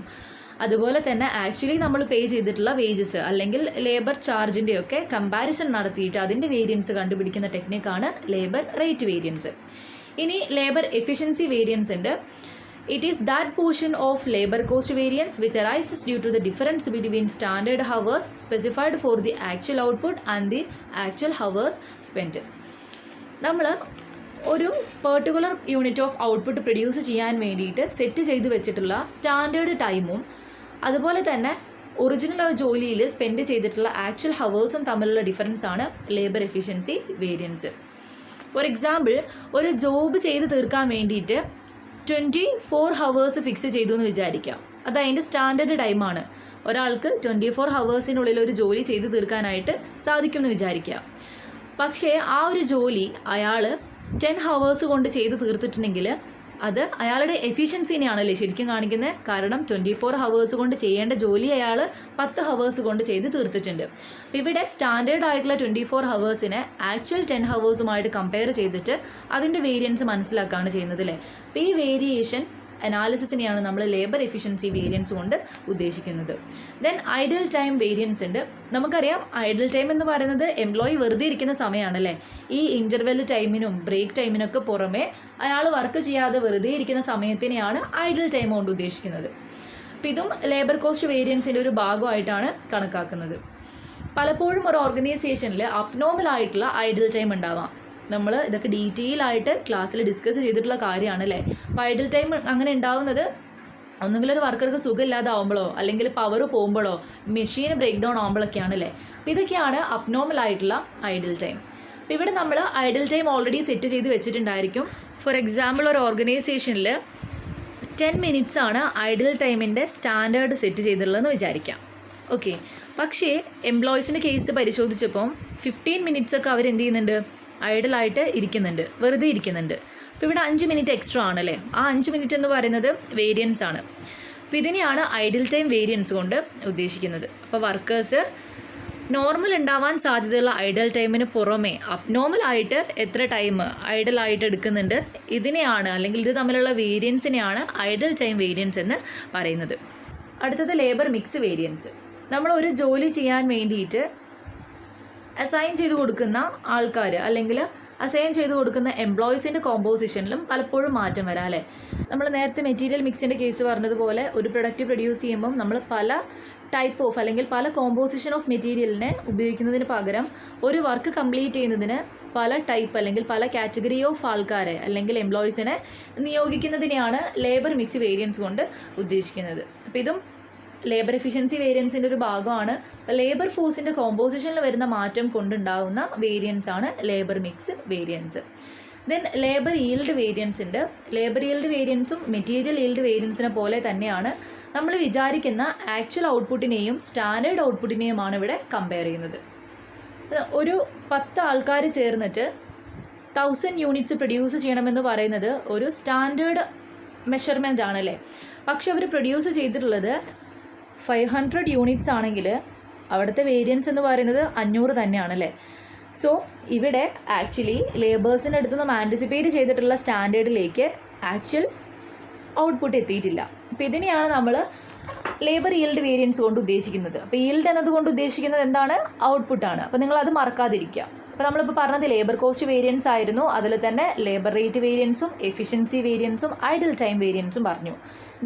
അതുപോലെ തന്നെ ആക്ച്വലി നമ്മൾ പേ ചെയ്തിട്ടുള്ള വേജസ് അല്ലെങ്കിൽ ലേബർ ചാർജിൻ്റെയൊക്കെ കമ്പാരിസൺ നടത്തിയിട്ട് അതിൻ്റെ വേരിയൻസ് കണ്ടുപിടിക്കുന്ന ടെക്നിക്കാണ് ലേബർ റേറ്റ് വേരിയൻസ്. ഇനി ലേബർ എഫിഷ്യൻസി വേരിയൻസ് ഉണ്ട്. It is that portion of labor cost variance which arises due to the difference between standard hours specified for the actual output and the actual hours spent. നമ്മൾ ഒരു particular unit of output produce ചെയ്യാൻ വേണ്ടിയിട്ട് set ചെയ്ത് വെച്ചിട്ടുള്ള standard ടൈമും അതുപോലെ തന്നെ original ജോലിയിൽ സ്പെൻഡ് ചെയ്തിട്ടുള്ള ആക്ച്വൽ ഹവേഴ്സും തമ്മിലുള്ള ഡിഫറൻസ് ആണ് labour efficiency variance. For example, ഒരു ജോബ് ചെയ്ത് തീർക്കാൻ വേണ്ടിയിട്ട് 24 hours ഫിക്സ് ചെയ്തു എന്ന് വിചാരിക്കാം. അത് അതിൻ്റെ സ്റ്റാൻഡേർഡ് ടൈമാണ്. ഒരാൾക്ക് 24 hours ഒരു ജോലി ചെയ്ത് തീർക്കാനായിട്ട് സാധിക്കുമെന്ന് വിചാരിക്കുക. പക്ഷേ ആ ഒരു ജോലി അയാൾ 10 hours കൊണ്ട് ചെയ്ത് തീർത്തിട്ടുണ്ടെങ്കിൽ അത് അയാളുടെ എഫിഷ്യൻസിനെയാണല്ലേ ശരിക്കും കാണിക്കുന്നത്. കാരണം 24 hours കൊണ്ട് ചെയ്യേണ്ട ജോലി അയാൾ 10 hours കൊണ്ട് ചെയ്ത് തീർത്തിട്ടുണ്ട്. അപ്പോൾ ഇവിടെ സ്റ്റാൻഡേർഡ് ആയിട്ടുള്ള 24 hours ആക്ച്വൽ 10 hours കമ്പയർ ചെയ്തിട്ട് അതിൻ്റെ വേരിയൻസ് മനസ്സിലാക്കുകയാണ് ചെയ്യുന്നത് അല്ലേ. അപ്പോൾ ഈ വേരിയേഷൻ അനാലിസിസിനെയാണ് നമ്മൾ ലേബർ എഫിഷ്യൻസി വേരിയൻസ് കൊണ്ട് ഉദ്ദേശിക്കുന്നത്. ദെൻ ഐഡിയൽ ടൈം വേരിയൻസ് ഉണ്ട്. നമുക്കറിയാം ഐഡിയൽ ടൈം എന്ന് പറയുന്നത് എംപ്ലോയി വെറുതെ ഇരിക്കുന്ന സമയമാണല്ലേ. ഈ ഇൻ്റർവെൽ ടൈമിനും ബ്രേക്ക് ടൈമിനൊക്കെ പുറമെ അയാൾ വർക്ക് ചെയ്യാതെ വെറുതെ ഇരിക്കുന്ന സമയത്തിനെയാണ് ഐഡിയൽ ടൈം കൊണ്ട് ഉദ്ദേശിക്കുന്നത്. അപ്പം ഇതും ലേബർ കോസ്റ്റ് വേരിയൻസിൻ്റെ ഒരു ഭാഗമായിട്ടാണ് കണക്കാക്കുന്നത്. പലപ്പോഴും ഒരു ഓർഗനൈസേഷനിൽ അബ്നോർമൽ ഐഡിയൽ ടൈം ഉണ്ടാവാം. നമ്മൾ ഇതൊക്കെ ഡീറ്റെയിൽ ആയിട്ട് ക്ലാസ്സിൽ ഡിസ്കസ് ചെയ്തിട്ടുള്ള കാര്യമാണ് അല്ലേ. അപ്പോൾ ഐഡിയൽ ടൈം അങ്ങനെ ഉണ്ടാവുന്നത് ഒന്നുകിൽ ഒരു വർക്കർക്ക് സുഖമില്ലാതെ ആവുമ്പോഴോ അല്ലെങ്കിൽ പവർ പോകുമ്പോഴോ മെഷീൻ ബ്രേക്ക് ഡൗൺ ആകുമ്പോഴൊക്കെയാണ് അല്ലേ. അപ്പോൾ ഇതൊക്കെയാണ് അബ്നോർമൽ ആയിട്ടുള്ള ഐഡിയൽ ടൈം. അപ്പോൾ ഇവിടെ നമ്മൾ ഐഡിയൽ ടൈം ഓൾറെഡി സെറ്റ് ചെയ്ത് വെച്ചിട്ടുണ്ടായിരിക്കും. ഫോർ എക്സാമ്പിൾ, ഒരു ഓർഗനൈസേഷനിൽ 10 minutes ആണ് ഐഡിയൽ ടൈമിൻ്റെ സ്റ്റാൻഡേർഡ് സെറ്റ് ചെയ്തിട്ടുള്ളതെന്ന് വിചാരിക്കാം. ഓക്കെ, പക്ഷേ എംപ്ലോയീസിൻ്റെ കേസ് പരിശോധിച്ചപ്പോൾ 15 minutes ഒക്കെ അവരെന്ത് ചെയ്യുന്നുണ്ട്, ഐഡലായിട്ട് ഇരിക്കുന്നുണ്ട്, വെറുതെ ഇരിക്കുന്നുണ്ട്. അപ്പോൾ ഇവിടെ 5 minute എക്സ്ട്രാ ആണല്ലേ. ആ 5 minute എന്ന് പറയുന്നത് വേരിയൻസ് ആണ്. അപ്പോൾ ഇതിനെയാണ് ഐഡിയൽ ടൈം വേരിയൻസ് കൊണ്ട് ഉദ്ദേശിക്കുന്നത്. അപ്പോൾ വർക്കേഴ്സ് നോർമൽ ഉണ്ടാവാൻ സാധ്യതയുള്ള ഐഡിയൽ ടൈമിന് പുറമെ അബ്നോർമൽ ആയിട്ട് എത്ര ടൈം ഐഡലായിട്ട് എടുക്കുന്നുണ്ട്, ഇതിനെയാണ് അല്ലെങ്കിൽ ഇത് തമ്മിലുള്ള വേരിയൻസിനെയാണ് ഐഡിയൽ ടൈം വേരിയൻസ് എന്ന് പറയുന്നത്. അടുത്തത് ലേബർ മിക്സ് വേരിയൻസ്. നമ്മൾ ഒരു ജോലി ചെയ്യാൻ വേണ്ടിയിട്ട് അസൈൻ ചെയ്ത് കൊടുക്കുന്ന ആൾക്കാർ അല്ലെങ്കിൽ അസൈൻ ചെയ്ത് കൊടുക്കുന്ന എംപ്ലോയീസിൻ്റെ കോമ്പോസിഷനിലും പലപ്പോഴും മാറ്റം വരാം അല്ലേ. നമ്മൾ നേരത്തെ മെറ്റീരിയൽ മിക്സിൻ്റെ കേസ് പറഞ്ഞതുപോലെ ഒരു പ്രൊഡക്റ്റ് പ്രൊഡ്യൂസ് ചെയ്യുമ്പം നമ്മൾ പല ടൈപ്പ് ഓഫ് അല്ലെങ്കിൽ പല കോമ്പോസിഷൻ ഓഫ് മെറ്റീരിയലിനെ ഉപയോഗിക്കുന്നതിന് പകരം ഒരു വർക്ക് കംപ്ലീറ്റ് ചെയ്യുന്നതിന് പല ടൈപ്പ് അല്ലെങ്കിൽ പല കാറ്റഗറി ഓഫ് ആൾക്കാരെ അല്ലെങ്കിൽ എംപ്ലോയീസിനെ നിയോഗിക്കുന്നതിനെയാണ് ലേബർ മിക്സ് വേരിയൻസ് കൊണ്ട് ഉദ്ദേശിക്കുന്നത്. അപ്പോൾ ഇതും ലേബർ എഫിഷ്യൻസി വേരിയൻസിൻ്റെ ഒരു ഭാഗമാണ്. ലേബർ ഫോഴ്സിൻ്റെ കോമ്പോസിഷനിൽ വരുന്ന മാറ്റം കൊണ്ടുണ്ടാകുന്ന വേരിയൻസ് ആണ് labour mix variance. Then labour yield variance ഉണ്ട്. ലേബർ ഈൽഡ് വേരിയൻസും മെറ്റീരിയൽ ഈൽഡ് വേരിയൻസിനെ പോലെ തന്നെയാണ്. നമ്മൾ വിചാരിക്കുന്ന ആക്ച്വൽ ഔട്ട്പുട്ടിനെയും സ്റ്റാൻഡേർഡ് ഔട്ട്പുട്ടിനെയുമാണ് ഇവിടെ കമ്പയർ ചെയ്യുന്നത്. ഒരു 10 ആൾക്കാർ ചേർന്നിട്ട് 1000 units പ്രൊഡ്യൂസ് ചെയ്യണമെന്ന് പറയുന്നത് ഒരു സ്റ്റാൻഡേർഡ് മെഷർമെൻ്റ് ആണല്ലേ. പക്ഷെ അവർ പ്രൊഡ്യൂസ് ചെയ്തിട്ടുള്ളത് 500 units ആണെങ്കിൽ അവിടുത്തെ വേരിയൻസ് എന്ന് പറയുന്നത് 500 തന്നെയാണ് അല്ലേ. സോ ഇവിടെ ആക്ച്വലി ലേബേഴ്സിൻ്റെ അടുത്ത് നിന്നും ആൻറ്റിസിപ്പേറ്റ് ചെയ്തിട്ടുള്ള സ്റ്റാൻഡേർഡിലേക്ക് ആക്ച്വൽ ഔട്ട്പുട്ട് എത്തിയിട്ടില്ല. അപ്പോൾ ഇതിനെയാണ് നമ്മൾ ലേബർ ഈൽഡ് വേരിയൻസ് കൊണ്ട് ഉദ്ദേശിക്കുന്നത്. അപ്പോൾ ഈൽഡ് എന്നതുകൊണ്ട് ഉദ്ദേശിക്കുന്നത് എന്താണ്? ഔട്ട്പുട്ടാണ്. അപ്പോൾ നിങ്ങളത് മറക്കാതിരിക്കുക. അപ്പോൾ നമ്മളിപ്പോൾ പറഞ്ഞത് ലേബർ കോസ്റ്റ് വേരിയൻസ് ആയിരുന്നു. അതിൽ തന്നെ ലേബർ റേറ്റ് വേരിയൻസും എഫിഷ്യൻസി വേരിയൻസും ഐഡിൽ ടൈം വേരിയൻസും പറഞ്ഞു.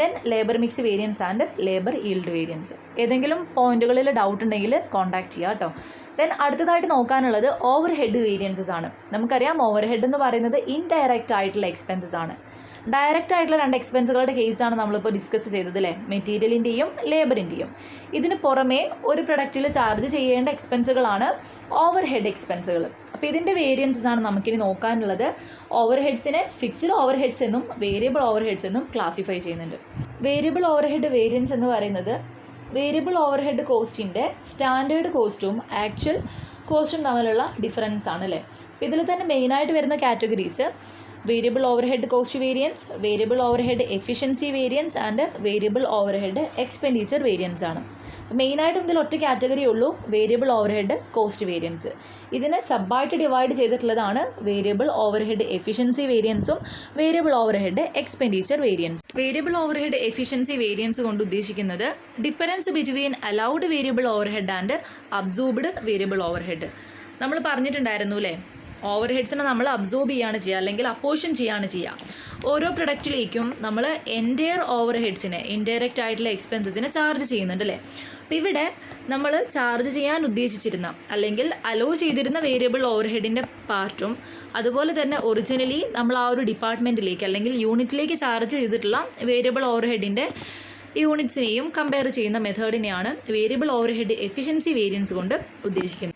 Then labour mix variance and labour yield variance. ഏതെങ്കിലും പോയിന്റുകളിൽ ഡൗട്ട് ഉണ്ടെങ്കിൽ കോൺടാക്ട് ചെയ്യുക കേട്ടോ. ദെൻ അടുത്തതായിട്ട് നോക്കാനുള്ളത് ഓവർ ഹെഡ് വേരിയൻസസ് ആണ്. നമുക്കറിയാം ഓവർ ഹെഡ് എന്ന് പറയുന്നത് ഇൻഡയറക്റ്റ് ആയിട്ടുള്ള എക്സ്പെൻസസ് ആണ്. ഡയറക്റ്റ് ആയിട്ടുള്ള 2 എക്സ്പെൻസുകളുടെ കേസാണ് നമ്മളിപ്പോൾ ഡിസ്കസ് ചെയ്തത് അല്ലേ, മെറ്റീരിയലിൻ്റെയും ലേബറിൻ്റെയും. ഇതിന് പുറമേ ഒരു പ്രൊഡക്റ്റിൽ ചാർജ് ചെയ്യേണ്ട എക്സ്പെൻസുകളാണ് ഓവർ ഹെഡ് എക്സ്പെൻസുകൾ. അപ്പോൾ ഇതിൻ്റെ വേരിയൻസസ് ആണ് നമുക്കിനി നോക്കാനുള്ളത്. ഓവർ ഹെഡ്സിനെ ഫിക്സ്ഡ് ഓവർ ഹെഡ്സ് എന്നും വേരിയബിൾ ഓവർ ഹെഡ്സ് എന്നും ക്ലാസിഫൈ ചെയ്യുന്നുണ്ട്. വേരിയബിൾ ഓവർ ഹെഡ് വേരിയൻസ് എന്ന് പറയുന്നത് വേരിയബിൾ ഓവർ ഹെഡ് കോസ്റ്റിൻ്റെ സ്റ്റാൻഡേർഡ് കോസ്റ്റും ആക്ച്വൽ കോസ്റ്റും തമ്മിലുള്ള ഡിഫറൻസ് ആണ് അല്ലേ. അപ്പോൾ ഇതിൽ തന്നെ മെയിനായിട്ട് വരുന്ന categories variable over head cost variance, variable over head efficiency variance and variable over head expenditure variance ആണ്. മെയിനായിട്ടും ഇതിൽ ഒറ്റ കാറ്റഗറി ഉള്ളൂ, variable over head cost variance. ഇതിനെ സബ്ബായിട്ട് ഡിവൈഡ് ചെയ്തിട്ടുള്ളതാണ് വേരിയബിൾ ഓവർ ഹെഡ് എഫിഷ്യൻസി വേരിയൻസും variable over head expenditure variance. Variable over head efficiency variance കൊണ്ട് ഉദ്ദേശിക്കുന്നത് difference between allowed variable over head and absorbed variable over head. നമ്മൾ പറഞ്ഞിട്ടുണ്ടായിരുന്നു അല്ലേ, over ഹെഡ്സിനെ നമ്മൾ അബ്സോർബ് ചെയ്യുകയാണ് ചെയ്യുക, അല്ലെങ്കിൽ അപ്പോർഷൻ ചെയ്യുകയാണ് ചെയ്യുക. ഓരോ പ്രൊഡക്റ്റിലേക്കും നമ്മൾ എൻറ്റയർ ഓവർ ഹെഡ്സിനെ, ഇൻഡയറക്റ്റ് ആയിട്ടുള്ള എക്സ്പെൻസസിനെ ചാർജ് ചെയ്യുന്നുണ്ട് അല്ലേ. അപ്പോൾ ഇവിടെ നമ്മൾ ചാർജ് ചെയ്യാൻ ഉദ്ദേശിച്ചിരുന്ന അല്ലെങ്കിൽ അലോ ചെയ്തിരുന്ന വേരിയബിൾ ഓവർ ഹെഡിൻ്റെ പാർട്ടും അതുപോലെ തന്നെ ഒറിജിനലി നമ്മൾ ആ ഒരു ഡിപ്പാർട്ട്മെൻറ്റിലേക്ക് അല്ലെങ്കിൽ യൂണിറ്റിലേക്ക് ചാർജ് ചെയ്തിട്ടുള്ള വേരിയബിൾ ഓവർ ഹെഡിൻ്റെ യൂണിറ്റ്സിനെയും കമ്പയർ ചെയ്യുന്ന മെത്തേഡിനെയാണ് variable over head efficiency variance കൊണ്ട് ഉദ്ദേശിക്കുന്നത്.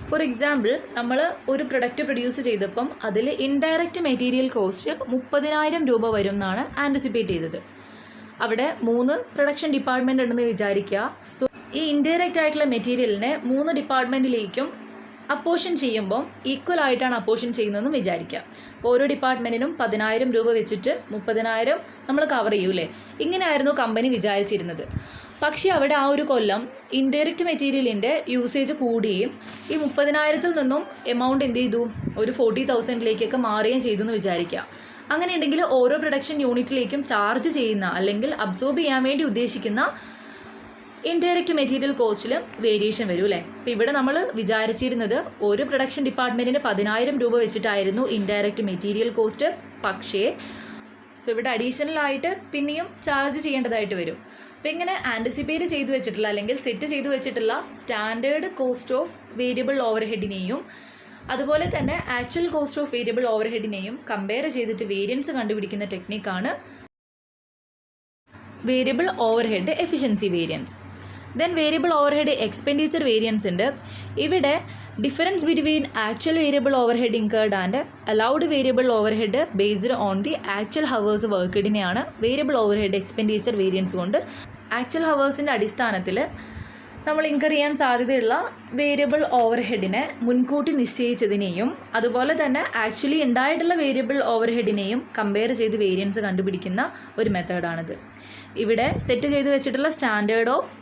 ഫോർ എക്സാമ്പിൾ, നമ്മൾ ഒരു പ്രൊഡക്റ്റ് പ്രൊഡ്യൂസ് ചെയ്തപ്പം അതിൽ ഇൻഡയറക്റ്റ് മെറ്റീരിയൽ കോസ്റ്റ് 30,000 രൂപ വരും എന്നാണ് ആൻറ്റിസിപ്പേറ്റ് ചെയ്തത്. അവിടെ 3 പ്രൊഡക്ഷൻ ഡിപ്പാർട്ട്മെൻറ്റ് ഉണ്ടെന്ന് വിചാരിക്കുക. സോ ഈ ഇൻഡയറക്റ്റ് ആയിട്ടുള്ള മെറ്റീരിയലിനെ 3 ഡിപ്പാർട്ട്മെൻറ്റിലേക്കും അപ്പോർഷൻ ചെയ്യുമ്പോൾ ഈക്വൽ ആയിട്ടാണ് അപ്പോർഷൻ ചെയ്യുന്നതെന്ന് വിചാരിക്കുക. അപ്പോൾ ഓരോ ഡിപ്പാർട്ട്മെൻറ്റിനും 10,000 രൂപ വെച്ചിട്ട് 30,000 നമ്മൾ കവർ ചെയ്യൂലേ. ഇങ്ങനെയായിരുന്നു കമ്പനി വിചാരിച്ചിരുന്നത്. പക്ഷേ അവിടെ ആ ഒരു കൊല്ലം ഇൻഡയറക്റ്റ് മെറ്റീരിയലിൻ്റെ യൂസേജ് കൂടുകയും ഈ 30,000-ൽ നിന്നും എമൗണ്ട് എന്ത് ചെയ്തു, ഒരു 40,000-ലേക്കൊക്കെ മാറുകയും ചെയ്തു എന്ന് വിചാരിക്കുക. അങ്ങനെയുണ്ടെങ്കിൽ ഓരോ പ്രൊഡക്ഷൻ യൂണിറ്റിലേക്കും ചാർജ് ചെയ്യുന്ന അല്ലെങ്കിൽ അബ്സോർബ് ചെയ്യാൻ വേണ്ടി ഉദ്ദേശിക്കുന്ന ഇൻഡയറക്റ്റ് മെറ്റീരിയൽ കോസ്റ്റിൽ വേരിയേഷൻ വരും അല്ലേ. അപ്പോൾ ഇവിടെ നമ്മൾ വിചാരിച്ചിരുന്നത് ഒരു പ്രൊഡക്ഷൻ ഡിപ്പാർട്ട്മെൻറ്റിന് 10,000 രൂപ വെച്ചിട്ടായിരുന്നു ഇൻഡയറക്റ്റ് മെറ്റീരിയൽ കോസ്റ്റ്. പക്ഷേ ഇവിടെ അഡീഷണലായിട്ട് പിന്നെയും ചാർജ് ചെയ്യേണ്ടതായിട്ട് വരും. അപ്പോൾ ഇങ്ങനെ ആൻറ്റിസിപ്പേറ്റ് ചെയ്ത് വെച്ചിട്ടുള്ള അല്ലെങ്കിൽ സെറ്റ് ചെയ്ത് വെച്ചിട്ടുള്ള standard cost of variable over ഹെഡിനെയും അതുപോലെ തന്നെ actual cost of variable over ഹെഡിനെയും കമ്പയർ ചെയ്തിട്ട് വേരിയൻസ് കണ്ടുപിടിക്കുന്ന ടെക്നിക്കാണ് variable over head efficiency variance. Then variable over head expenditure variance ഉണ്ട്. ഇവിടെ difference between actual variable over head incurred and allowed variable over head based on the actual hours വർക്കിഡിനെയാണ് variable over head expenditure variance കൊണ്ട് actual ഹവേഴ്സിൻ്റെ അടിസ്ഥാനത്തിൽ നമ്മൾ incur ചെയ്യാൻ സാധ്യതയുള്ള variable over ഹെഡിനെ മുൻകൂട്ടി നിശ്ചയിച്ചതിനെയും അതുപോലെ തന്നെ ആക്ച്വലി ഉണ്ടായിട്ടുള്ള വേരിയബിൾ ഓവർ ഹെഡിനെയും കമ്പയർ ചെയ്ത് വേരിയൻസ് കണ്ടുപിടിക്കുന്ന ഒരു മെത്തേഡാണിത്. ഇവിടെ സെറ്റ് ചെയ്ത് വെച്ചിട്ടുള്ള standard of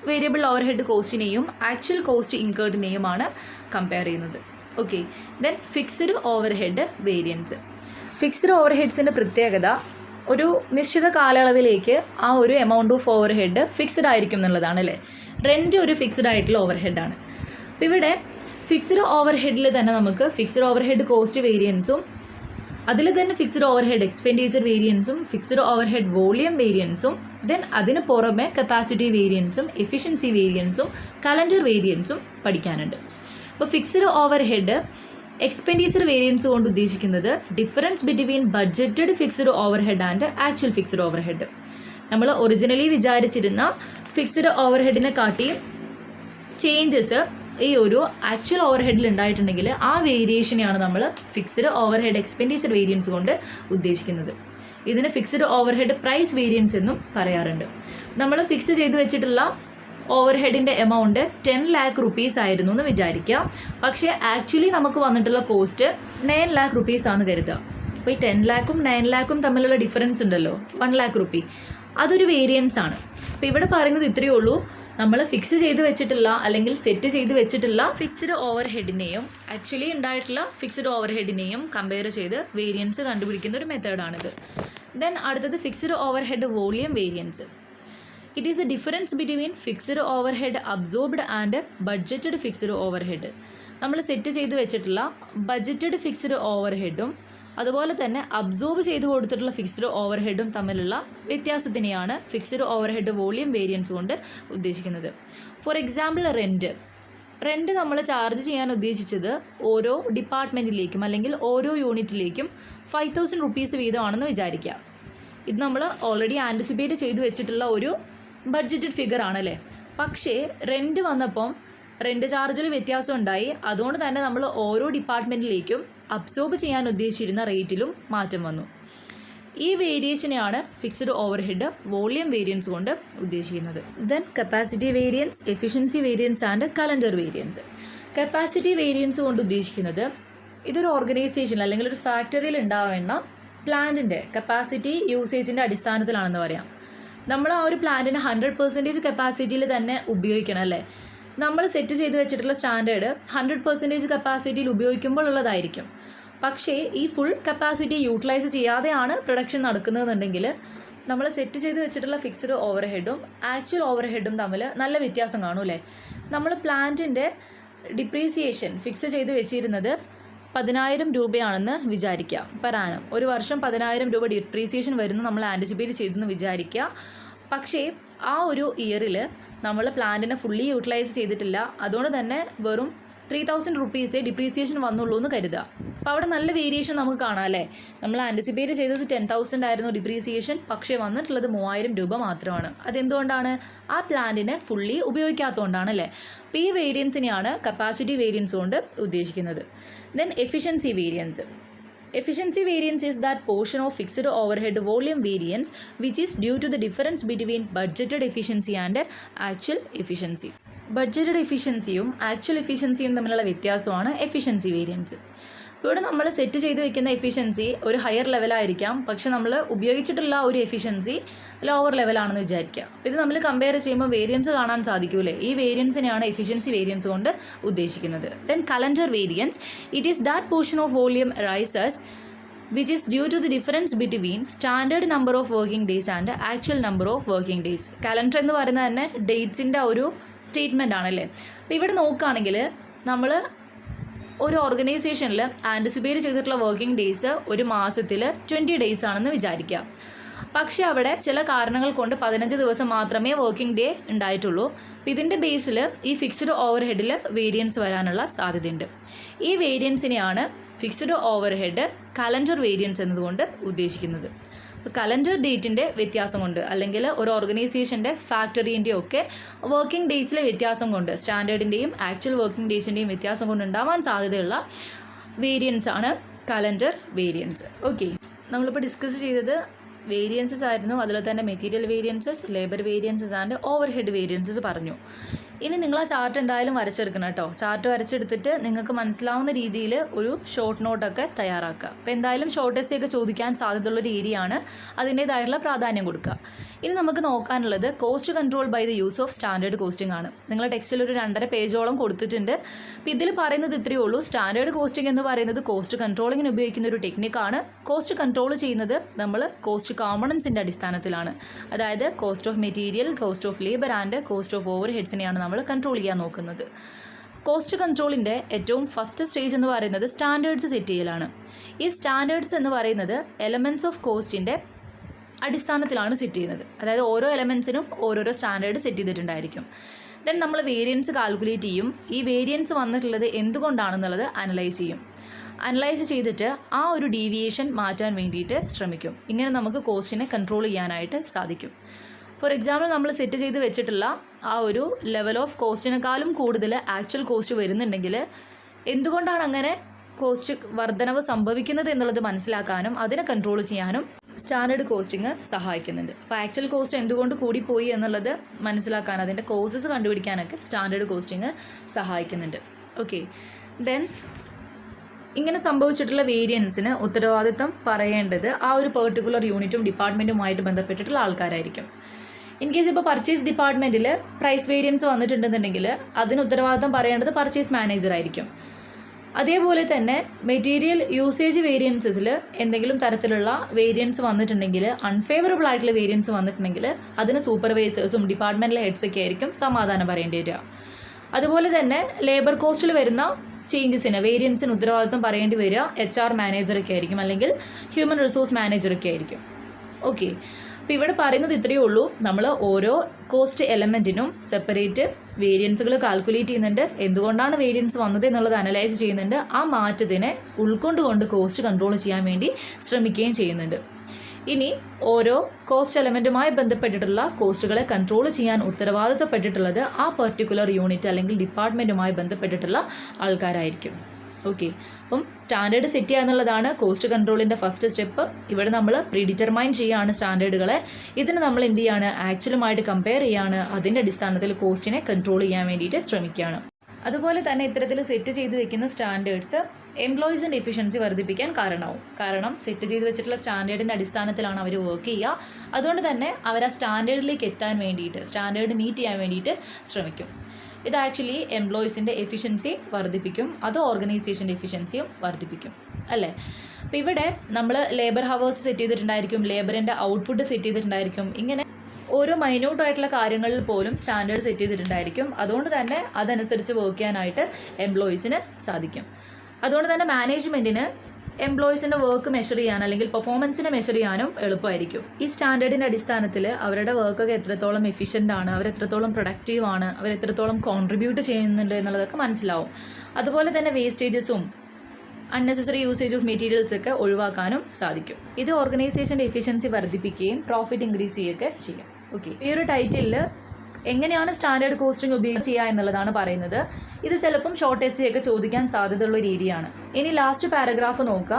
variable over head കോസ്റ്റിനെയും ആക്ച്വൽ കോസ്റ്റ് ഇൻകേർഡിനെയുമാണ് കമ്പയർ ചെയ്യുന്നത്. Okay, then fixed over head variance. Fixed over ഹെഡ്സിൻ്റെ പ്രത്യേകത ഒരു നിശ്ചിത കാലയളവിലേക്ക് ആ ഒരു amount of over head fixed ആയിരിക്കും എന്നുള്ളതാണ് അല്ലേ. റെൻറ്റ് ഒരു ഫിക്സ്ഡ് ആയിട്ടുള്ള ഓവർ ഹെഡാണ്. അപ്പോൾ ഇവിടെ ഫിക്സ്ഡ് ഓവർ ഹെഡിൽ തന്നെ നമുക്ക് ഫിക്സ്ഡ് ഓവർ ഹെഡ് കോസ്റ്റ് വേരിയൻസും അതിൽ തന്നെ ഫിക്സ്ഡ് ഓവർ ഹെഡ് എക്സ്പെൻഡിച്ചർ വേരിയൻസും ഫിക്സ്ഡ് ഓവർ ഹെഡ് വോളിയം വേരിയൻസും ദെൻ അതിന് പുറമെ കപ്പാസിറ്റി വേരിയൻസും എഫിഷ്യൻസി വേരിയൻസും കലണ്ടർ വേരിയൻസും പഠിക്കാനുണ്ട്. അപ്പോൾ fixed over head expenditure variance കൊണ്ട് ഉദ്ദേശിക്കുന്നത് difference between budgeted fixed over head and actual fixed over head. നമ്മൾ ഒറിജിനലി വിചാരിച്ചിരുന്ന ഫിക്സ്ഡ് ഓവർ ഹെഡിനെ കാട്ടിയും ചേഞ്ചസ് ഈ ഒരു ആക്ച്വൽ ഓവർ ഹെഡിൽ ഉണ്ടായിട്ടുണ്ടെങ്കിൽ ആ വേരിയേഷനെയാണ് നമ്മൾ fixed over head expenditure variance കൊണ്ട് ഉദ്ദേശിക്കുന്നത്. ഇതിന് fixed over head price variance എന്നും പറയാറുണ്ട്. നമ്മൾ ഫിക്സ് ചെയ്ത് വെച്ചിട്ടുള്ള ഓവർ ഹെഡിൻ്റെ എമൗണ്ട് 10 lakh rupees ആയിരുന്നു എന്ന് വിചാരിക്കുക. പക്ഷേ ആക്ച്വലി നമുക്ക് വന്നിട്ടുള്ള കോസ്റ്റ് 9 lakh rupees ആണെന്ന് കരുതുക. അപ്പോൾ ഈ 10 lakhും 9 lakhും തമ്മിലുള്ള ഡിഫറൻസ് ഉണ്ടല്ലോ, 1 lakh rupee, അതൊരു വേരിയൻസ് ആണ്. അപ്പോൾ ഇവിടെ പറയുന്നത് ഇത്രയേ ഉള്ളൂ, നമ്മൾ ഫിക്സ് ചെയ്ത് വെച്ചിട്ടുള്ള അല്ലെങ്കിൽ സെറ്റ് ചെയ്ത് വെച്ചിട്ടുള്ള ഫിക്സ്ഡ് ഓവർ ഹെഡിനെയും ആക്ച്വലി ഉണ്ടായിട്ടുള്ള ഫിക്സ്ഡ് ഓവർ ഹെഡിനെയും കമ്പയർ ചെയ്ത് വേരിയൻസ് കണ്ടുപിടിക്കുന്ന ഒരു മെത്തേഡാണിത്. ദെൻ അടുത്തത് fixed over head volume variance. It is the difference between fixed over head absorbed and budgeted fixed over head. നമ്മൾ സെറ്റ് ചെയ്ത് വെച്ചിട്ടുള്ള ബഡ്ജറ്റഡ് ഫിക്സ്ഡ് ഓവർ ഹെഡും അതുപോലെ തന്നെ അബ്സോർബ് ചെയ്ത് കൊടുത്തിട്ടുള്ള ഫിക്സ്ഡ് ഓവർ ഹെഡും തമ്മിലുള്ള വ്യത്യാസത്തിനെയാണ് fixed over head volume variance കൊണ്ട് ഉദ്ദേശിക്കുന്നത്. ഫോർ എക്സാമ്പിൾ റെൻറ്റ് നമ്മൾ ചാർജ് ചെയ്യാൻ ഉദ്ദേശിച്ചത് ഓരോ ഡിപ്പാർട്ട്മെൻറ്റിലേക്കും അല്ലെങ്കിൽ ഓരോ യൂണിറ്റിലേക്കും 5000 റുപ്പീസ് വീതമാണെന്ന് വിചാരിക്കുക. ഇത് നമ്മൾ ഓൾറെഡി ആൻറ്റിസിപ്പേറ്റ് ചെയ്ത് വെച്ചിട്ടുള്ള ഒരു ബഡ്ജറ്റഡ് ഫിഗർ ആണല്ലേ. പക്ഷേ റെൻറ്റ് വന്നപ്പം റെൻറ്റ് ചാർജിൽ വ്യത്യാസം ഉണ്ടായി. അതുകൊണ്ട് തന്നെ നമ്മൾ ഓരോ ഡിപ്പാർട്ട്മെൻറ്റിലേക്കും അബ്സോർബ് ചെയ്യാൻ ഉദ്ദേശിച്ചിരുന്ന റേറ്റിലും മാറ്റം വന്നു. ഈ വേരിയേഷനെയാണ് fixed over head volume variance കൊണ്ട് ഉദ്ദേശിക്കുന്നത്. Then capacity variance, efficiency variance and calendar variance. Capacity variance കൊണ്ട് ഉദ്ദേശിക്കുന്നത് ഇതൊരു ഓർഗനൈസേഷനിൽ അല്ലെങ്കിൽ ഒരു ഫാക്ടറിയിൽ ഉണ്ടാവുന്ന പ്ലാന്റിൻ്റെ കപ്പാസിറ്റി യൂസേജിൻ്റെ അടിസ്ഥാനത്തിലാണെന്ന് പറയാം. നമ്മൾ ആ ഒരു പ്ലാന്റിന് 100% കപ്പാസിറ്റിയിൽ തന്നെ ഉപയോഗിക്കണം അല്ലേ. നമ്മൾ സെറ്റ് ചെയ്ത് വെച്ചിട്ടുള്ള സ്റ്റാൻഡേർഡ് 100% കപ്പാസിറ്റിയിൽ ഉപയോഗിക്കുമ്പോൾ ഉള്ളതായിരിക്കും. പക്ഷേ ഈ ഫുൾ കപ്പാസിറ്റി യൂട്ടിലൈസ് ചെയ്യാതെയാണ് പ്രൊഡക്ഷൻ നടക്കുന്നതെന്നുണ്ടെങ്കിൽ നമ്മൾ സെറ്റ് ചെയ്ത് വെച്ചിട്ടുള്ള ഫിക്സ്ഡ് ഓവർ ഹെഡും ആക്ച്വൽ ഓവർ ഹെഡും തമ്മിൽ നല്ല വ്യത്യാസം കാണും അല്ലേ. നമ്മൾ പ്ലാന്റിൻ്റെ ഡിപ്രീസിയേഷൻ ഫിക്സ് ചെയ്ത് വെച്ചിരുന്നത് 10,000 രൂപയാണെന്ന് വിചാരിക്കുക പെർ ആനം. ഒരു വർഷം 10,000 രൂപ ഡിപ്രീസിയേഷൻ വരുന്നു നമ്മൾ ആൻറ്റിസിപ്പേറ്റ് ചെയ്തെന്ന് വിചാരിക്കുക. പക്ഷേ ആ ഒരു ഇയറിൽ നമ്മൾ പ്ലാന്റിനെ ഫുള്ളി യൂട്ടിലൈസ് ചെയ്തിട്ടില്ല. അതുകൊണ്ട് തന്നെ വെറും 3,000 റുപ്പീസേ ഡിപ്രീസിയേഷൻ വന്നുള്ളൂ എന്ന് കരുതുക. അപ്പോൾ അവിടെ നല്ല വേരിയേഷൻ നമുക്ക് കാണാം അല്ലേ. നമ്മൾ ആൻറ്റിസിപ്പേറ്റ് ചെയ്തത് 10,000 ആയിരുന്നു ഡിപ്രീസിയേഷൻ, പക്ഷേ വന്നിട്ടുള്ളത് 3,000 രൂപ മാത്രമാണ്. അതെന്തുകൊണ്ടാണ്? ആ പ്ലാന്റിനെ ഫുള്ളി ഉപയോഗിക്കാത്തതുകൊണ്ടാണ് അല്ലേ. അപ്പോൾ ഈ വേരിയൻസിനെയാണ് കപ്പാസിറ്റി വേരിയൻസ് കൊണ്ട് ഉദ്ദേശിക്കുന്നത്. Then efficiency variance. Efficiency variance is that portion of fixed overhead volume variance which is due to the difference between budgeted efficiency and actual efficiency. Budgeted എഫിഷ്യൻസിയും ആക്ച്വൽ എഫിഷ്യൻസിയും തമ്മിലുള്ള വ്യത്യാസമാണ് എഫിഷ്യൻസി വേരിയൻസ്. ഇവിടെ നമ്മൾ set ചെയ്ത് വെക്കുന്ന എഫിഷ്യൻസി ഒരു higher ലെവലായിരിക്കാം, പക്ഷെ നമ്മൾ ഉപയോഗിച്ചിട്ടുള്ള ഒരു എഫിഷ്യൻസി ലോവർ ലെവലാണെന്ന് വിചാരിക്കുക. ഇത് നമ്മൾ കമ്പയർ ചെയ്യുമ്പോൾ വേരിയൻസ് കാണാൻ സാധിക്കൂലേ. ഈ വേരിയൻസിനെയാണ് എഫിഷ്യൻസി വേരിയൻസ് കൊണ്ട് ഉദ്ദേശിക്കുന്നത്. Then calendar variance. It is that portion of volume rises which is due to the difference between standard number of working days and actual number of working days. Calendar എന്ന് പറയുന്നത് തന്നെ ഡേറ്റ്സിൻ്റെ ഒരു statement ആണല്ലേ. അപ്പോൾ ഇവിടെ നോക്കുകയാണെങ്കിൽ നമ്മൾ ഒരു ഓർഗനൈസേഷനിൽ ആൻറ്റിസിപ്പേറ്റ് ചെയ്തിട്ടുള്ള വർക്കിംഗ് ഡേയ്സ് ഒരു മാസത്തിൽ 20 ഡേയ്സ് ആണെന്ന് വിചാരിക്കുക. പക്ഷേ അവിടെ ചില കാരണങ്ങൾ കൊണ്ട് 15 ദിവസം മാത്രമേ വർക്കിംഗ് ഡേ ഉണ്ടായിട്ടുള്ളൂ. അപ്പോൾ ഇതിൻ്റെ ബേസിൽ ഈ ഫിക്സ്ഡ് ഓവർ ഹെഡിൽ വേരിയൻസ് വരാനുള്ള സാധ്യതയുണ്ട്. ഈ വേരിയൻസിനെയാണ് fixed over head calendar variance എന്നതുകൊണ്ട് ഉദ്ദേശിക്കുന്നത്. അപ്പോൾ കലണ്ടർ ഡേറ്റിൻ്റെ വ്യത്യാസം കൊണ്ട് അല്ലെങ്കിൽ ഒരു ഓർഗനൈസേഷൻ്റെ ഫാക്ടറീൻ്റെയും ഒക്കെ വർക്കിംഗ് ഡേയ്സിലെ വ്യത്യാസം കൊണ്ട്, സ്റ്റാൻഡേർഡിൻ്റെയും ആക്ച്വൽ വർക്കിംഗ് ഡേയ്സിൻ്റെയും വ്യത്യാസം കൊണ്ട് ഉണ്ടാവാൻ സാധ്യതയുള്ള വേരിയൻസ് ആണ് കലണ്ടർ വേരിയൻസ്. ഓക്കെ, നമ്മളിപ്പോൾ ഡിസ്കസ് ചെയ്തത് വേരിയൻസസ് ആയിരുന്നു. അതിൽ തന്നെ material variances, labour variances and over head variances പറഞ്ഞു. ഇനി നിങ്ങൾ ആ ചാർട്ട് എന്തായാലും വരച്ചെടുക്കണം കേട്ടോ. ചാർട്ട് വരച്ചെടുത്തിട്ട് നിങ്ങൾക്ക് മനസ്സിലാവുന്ന രീതിയിൽ ഒരു ഷോർട്ട് നോട്ടൊക്കെ തയ്യാറാക്കുക. അപ്പോൾ എന്തായാലും ഷോർട്ട് എസ്സേ ഒക്കെ ചോദിക്കാൻ സാധ്യതയുള്ളൊരു ഏരിയയാണ്, അതിൻ്റേതായിട്ടുള്ള പ്രാധാന്യം കൊടുക്കുക. ഇനി നമുക്ക് നോക്കാനുള്ളത് cost control by the use of standard costing ആണ്. നിങ്ങളുടെ ടെക്സ്റ്റിൽ ഒരു 2.5 പേജോളം കൊടുത്തിട്ടുണ്ട്. അപ്പോൾ ഇതിൽ പറയുന്നത് ഇത്രയേ ഉള്ളൂ. സ്റ്റാൻഡേർഡ് കോസ്റ്റിംഗ് എന്ന് പറയുന്നത് കോസ്റ്റ് കൺട്രോളിങ്ങിന് ഉപയോഗിക്കുന്ന ഒരു ടെക്നിക്കാണ്. കോസ്റ്റ് കൺട്രോൾ ചെയ്യുന്നത് നമ്മൾ കോസ്റ്റ് കോമ്പണൻസിൻ്റെ അടിസ്ഥാനത്തിലാണ്. അതായത് cost of material, cost of labour and cost of over ഹെഡ്സിനെയാണ് നമ്മൾ കൺട്രോൾ ചെയ്യാൻ നോക്കുന്നത്. കോസ്റ്റ് കൺട്രോളിൻ്റെ ഏറ്റവും ഫസ്റ്റ് സ്റ്റേജ് എന്ന് പറയുന്നത് സ്റ്റാൻഡേർഡ്സ് സെറ്റ് ചെയ്യലാണ്. ഈ സ്റ്റാൻഡേർഡ്സ് എന്ന് പറയുന്നത് എലമെൻറ്റ്സ് ഓഫ് കോസ്റ്റിൻ്റെ അടിസ്ഥാനത്തിലാണ് സെറ്റ് ചെയ്യുന്നത്. അതായത് ഓരോ എലമെൻറ്റ്സിനും ഓരോരോ സ്റ്റാൻഡേർഡ് സെറ്റ് ചെയ്തിട്ടുണ്ടായിരിക്കും. ദെൻ നമ്മൾ വേരിയൻസ് കാൽക്കുലേറ്റ് ചെയ്യും. ഈ വേരിയൻസ് വന്നിട്ടുള്ളത് എന്തുകൊണ്ടാണെന്നുള്ളത് അനലൈസ് ചെയ്യും. അനലൈസ് ചെയ്തിട്ട് ആ ഒരു ഡീവിയേഷൻ മാറ്റാൻ വേണ്ടിയിട്ട് ശ്രമിക്കും. ഇങ്ങനെ നമുക്ക് കോസ്റ്റിനെ കൺട്രോൾ ചെയ്യാനായിട്ട് സാധിക്കും. ഫോർ എക്സാമ്പിൾ, നമ്മൾ സെറ്റ് ചെയ്ത് വെച്ചിട്ടുള്ള ആ ഒരു ലെവൽ ഓഫ് കോസ്റ്റിനേക്കാളും കൂടുതൽ ആക്ച്വൽ കോസ്റ്റ് വരുന്നുണ്ടെങ്കിൽ എന്തുകൊണ്ടാണ് അങ്ങനെ കോസ്റ്റ് വർധനവ് സംഭവിക്കുന്നത് എന്നുള്ളത് മനസ്സിലാക്കാനും അതിനെ കൺട്രോൾ ചെയ്യാനും സ്റ്റാൻഡേർഡ് കോസ്റ്റിംഗ് സഹായിക്കുന്നുണ്ട്. അപ്പോൾ ആക്ച്വൽ കോസ്റ്റ് എന്തുകൊണ്ട് കൂടിപ്പോയി എന്നുള്ളത് മനസ്സിലാക്കാൻ, അതിൻ്റെ കോസസ് കണ്ടുപിടിക്കാനൊക്കെ സ്റ്റാൻഡേർഡ് കോസ്റ്റിംഗ് സഹായിക്കുന്നുണ്ട്. ഓക്കെ, ദെൻ ഇങ്ങനെ സംഭവിച്ചിട്ടുള്ള വേരിയൻസിന് ഉത്തരവാദിത്തം പറയേണ്ടത് ആ ഒരു പെർട്ടിക്കുലർ യൂണിറ്റും ഡിപ്പാർട്ട്മെൻറ്റുമായിട്ട് ബന്ധപ്പെട്ടിട്ടുള്ള ആൾക്കാരായിരിക്കും. ഇൻ കേസ് ഇപ്പോൾ പർച്ചേസ് ഡിപ്പാർട്ട്മെൻറ്റിൽ പ്രൈസ് വേരിയൻസ് വന്നിട്ടുണ്ടെന്നുണ്ടെങ്കിൽ അതിന് ഉത്തരവാദിത്തം പറയേണ്ടത് പർച്ചേസ് മാനേജർ ആയിരിക്കും. അതേപോലെ തന്നെ മെറ്റീരിയൽ യൂസേജ് വേരിയൻസസിൽ എന്തെങ്കിലും തരത്തിലുള്ള വേരിയൻസ് വന്നിട്ടുണ്ടെങ്കിൽ, അൺഫേവറബിൾ ആയിട്ടുള്ള വേരിയൻസ് വന്നിട്ടുണ്ടെങ്കിൽ അതിന് സൂപ്പർവൈസേഴ്സും ഡിപ്പാർട്ട്മെൻറ്റൽ ഹെഡ്സൊക്കെ ആയിരിക്കും സമാധാനം പറയേണ്ടി വരിക. അതുപോലെ തന്നെ ലേബർ കോസ്റ്റിൽ വരുന്ന ചേഞ്ചസിന് വേരിയൻസിന് ഉത്തരവാദിത്തം പറയേണ്ടി വരിക HR മാനേജറൊക്കെ ആയിരിക്കും, അല്ലെങ്കിൽ ഹ്യൂമൻ റിസോഴ്സ് മാനേജറൊക്കെ ആയിരിക്കും. ഓക്കെ, അപ്പോൾ ഇവിടെ പറയുന്നത് ഇത്രയേ ഉള്ളൂ. നമ്മൾ ഓരോ കോസ്റ്റ് എലമെൻറ്റിനും സെപ്പറേറ്റ് വേരിയൻസുകൾ കാൽക്കുലേറ്റ് ചെയ്യുന്നുണ്ട്, എന്തുകൊണ്ടാണ് വേരിയൻസ് വന്നത് എന്നുള്ളത് അനലൈസ് ചെയ്യുന്നുണ്ട്, ആ മാറ്റത്തിനെ ഉൾക്കൊണ്ടുകൊണ്ട് കോസ്റ്റ് കൺട്രോൾ ചെയ്യാൻ വേണ്ടി ശ്രമിക്കുകയും ചെയ്യുന്നുണ്ട്. ഇനി ഓരോ കോസ്റ്റ് എലമെൻറ്റുമായി ബന്ധപ്പെട്ടിട്ടുള്ള കോസ്റ്റുകളെ കൺട്രോൾ ചെയ്യാൻ ഉത്തരവാദിത്തപ്പെട്ടിട്ടുള്ളത് ആ പർട്ടിക്കുലർ യൂണിറ്റ് അല്ലെങ്കിൽ ഡിപ്പാർട്ട്മെൻറ്റുമായി ബന്ധപ്പെട്ടിട്ടുള്ള ആൾക്കാരായിരിക്കും. ഓക്കെ, അപ്പം സ്റ്റാൻഡേർഡ് സെറ്റ് ചെയ്യുക എന്നുള്ളതാണ് കോസ്റ്റ് കൺട്രോളിൻ്റെ ഫസ്റ്റ് സ്റ്റെപ്പ്. ഇവിടെ നമ്മൾ പ്രീഡിറ്റർമൈൻ ചെയ്യുകയാണ് സ്റ്റാൻഡേർഡുകളെ. ഇതിന് നമ്മൾ എന്ത് ചെയ്യാണ്, ആക്ച്വലുമായിട്ട് കമ്പയർ ചെയ്യുകയാണ്, അതിൻ്റെ അടിസ്ഥാനത്തിൽ കോസ്റ്റിനെ കൺട്രോൾ ചെയ്യാൻ വേണ്ടിയിട്ട് ശ്രമിക്കുകയാണ്. അതുപോലെ തന്നെ ഇത്തരത്തിൽ സെറ്റ് ചെയ്ത് വെക്കുന്ന സ്റ്റാൻഡേർഡ്സ് എംപ്ലോയീസിൻ്റെ എഫിഷ്യൻസി വർദ്ധിപ്പിക്കാൻ കാരണമാവും. കാരണം സെറ്റ് ചെയ്ത് വെച്ചിട്ടുള്ള സ്റ്റാൻഡേർഡിൻ്റെ അടിസ്ഥാനത്തിലാണ് അവർ വർക്ക് ചെയ്യുക. അതുകൊണ്ട് തന്നെ അവർ ആ സ്റ്റാൻഡേർഡിലേക്ക് എത്താൻ വേണ്ടിയിട്ട്, സ്റ്റാൻഡേർഡ് മീറ്റ് ചെയ്യാൻ വേണ്ടിയിട്ട് ശ്രമിക്കും. ഇത് ആക്ച്വലി എംപ്ലോയീസിൻ്റെ എഫിഷ്യൻസി വർദ്ധിപ്പിക്കും, അത് ഓർഗനൈസേഷൻ്റെ എഫിഷ്യൻസിയും വർദ്ധിപ്പിക്കും, അല്ലേ? അപ്പോൾ ഇവിടെ നമ്മൾ ലേബർ ഹവേഴ്സ് സെറ്റ് ചെയ്തിട്ടുണ്ടായിരിക്കും, ലേബറിൻ്റെ ഔട്ട്പുട്ട് സെറ്റ് ചെയ്തിട്ടുണ്ടായിരിക്കും, ഇങ്ങനെ ഓരോ മൈന്യൂട്ടായിട്ടുള്ള കാര്യങ്ങളിൽ പോലും സ്റ്റാൻഡേർഡ് സെറ്റ് ചെയ്തിട്ടുണ്ടായിരിക്കും. അതുകൊണ്ട് തന്നെ അതനുസരിച്ച് വർക്ക് ചെയ്യാനായിട്ട് എംപ്ലോയീസിന് സാധിക്കും. അതുകൊണ്ട് തന്നെ മാനേജ്മെൻറ്റിന് എംപ്ലോയീസിൻ്റെ വർക്ക് മെഷർ ചെയ്യാൻ അല്ലെങ്കിൽ പെർഫോമൻസിനെ മെഷർ ചെയ്യാനും എളുപ്പമായിരിക്കും. ഈ സ്റ്റാൻഡേർഡിൻ്റെ അടിസ്ഥാനത്തിൽ അവരുടെ വർക്കൊക്കെ എത്രത്തോളം എഫിഷ്യൻ്റ് ആണ്, അവർ എത്രത്തോളം പ്രൊഡക്റ്റീവ് ആണ്, അവർ എത്രത്തോളം കോൺട്രിബ്യൂട്ട് ചെയ്യുന്നുണ്ട് എന്നുള്ളതൊക്കെ മനസ്സിലാവും. അതുപോലെ തന്നെ വേസ്റ്റേജസും അൺനെസസറി യൂസേജ് ഓഫ് മെറ്റീരിയൽസ് ഒക്കെ ഒഴിവാക്കാനും സാധിക്കും. ഇത് ഓർഗനൈസേഷൻ്റെ എഫിഷ്യൻസി വർദ്ധിപ്പിക്കുകയും പ്രോഫിറ്റ് ഇൻക്രീസ് ചെയ്യുകയൊക്കെ ചെയ്യും. ഓക്കെ, ഈ ഒരു ടൈറ്റിലിൽ എങ്ങനെയാണ് സ്റ്റാൻഡേർഡ് കോസ്റ്റിംഗ് ഉപയോഗിച്ച് ചെയ്യുക എന്നുള്ളതാണ് പറയുന്നത്. ഇത് ചിലപ്പം ഷോർട്ട് എസ്സേ ഒക്കെ ചോദിക്കാൻ സാധ്യതയുള്ള ഒരു ഏരിയയാണ്. ഇനി ലാസ്റ്റ് പാരഗ്രാഫ് നോക്കുക.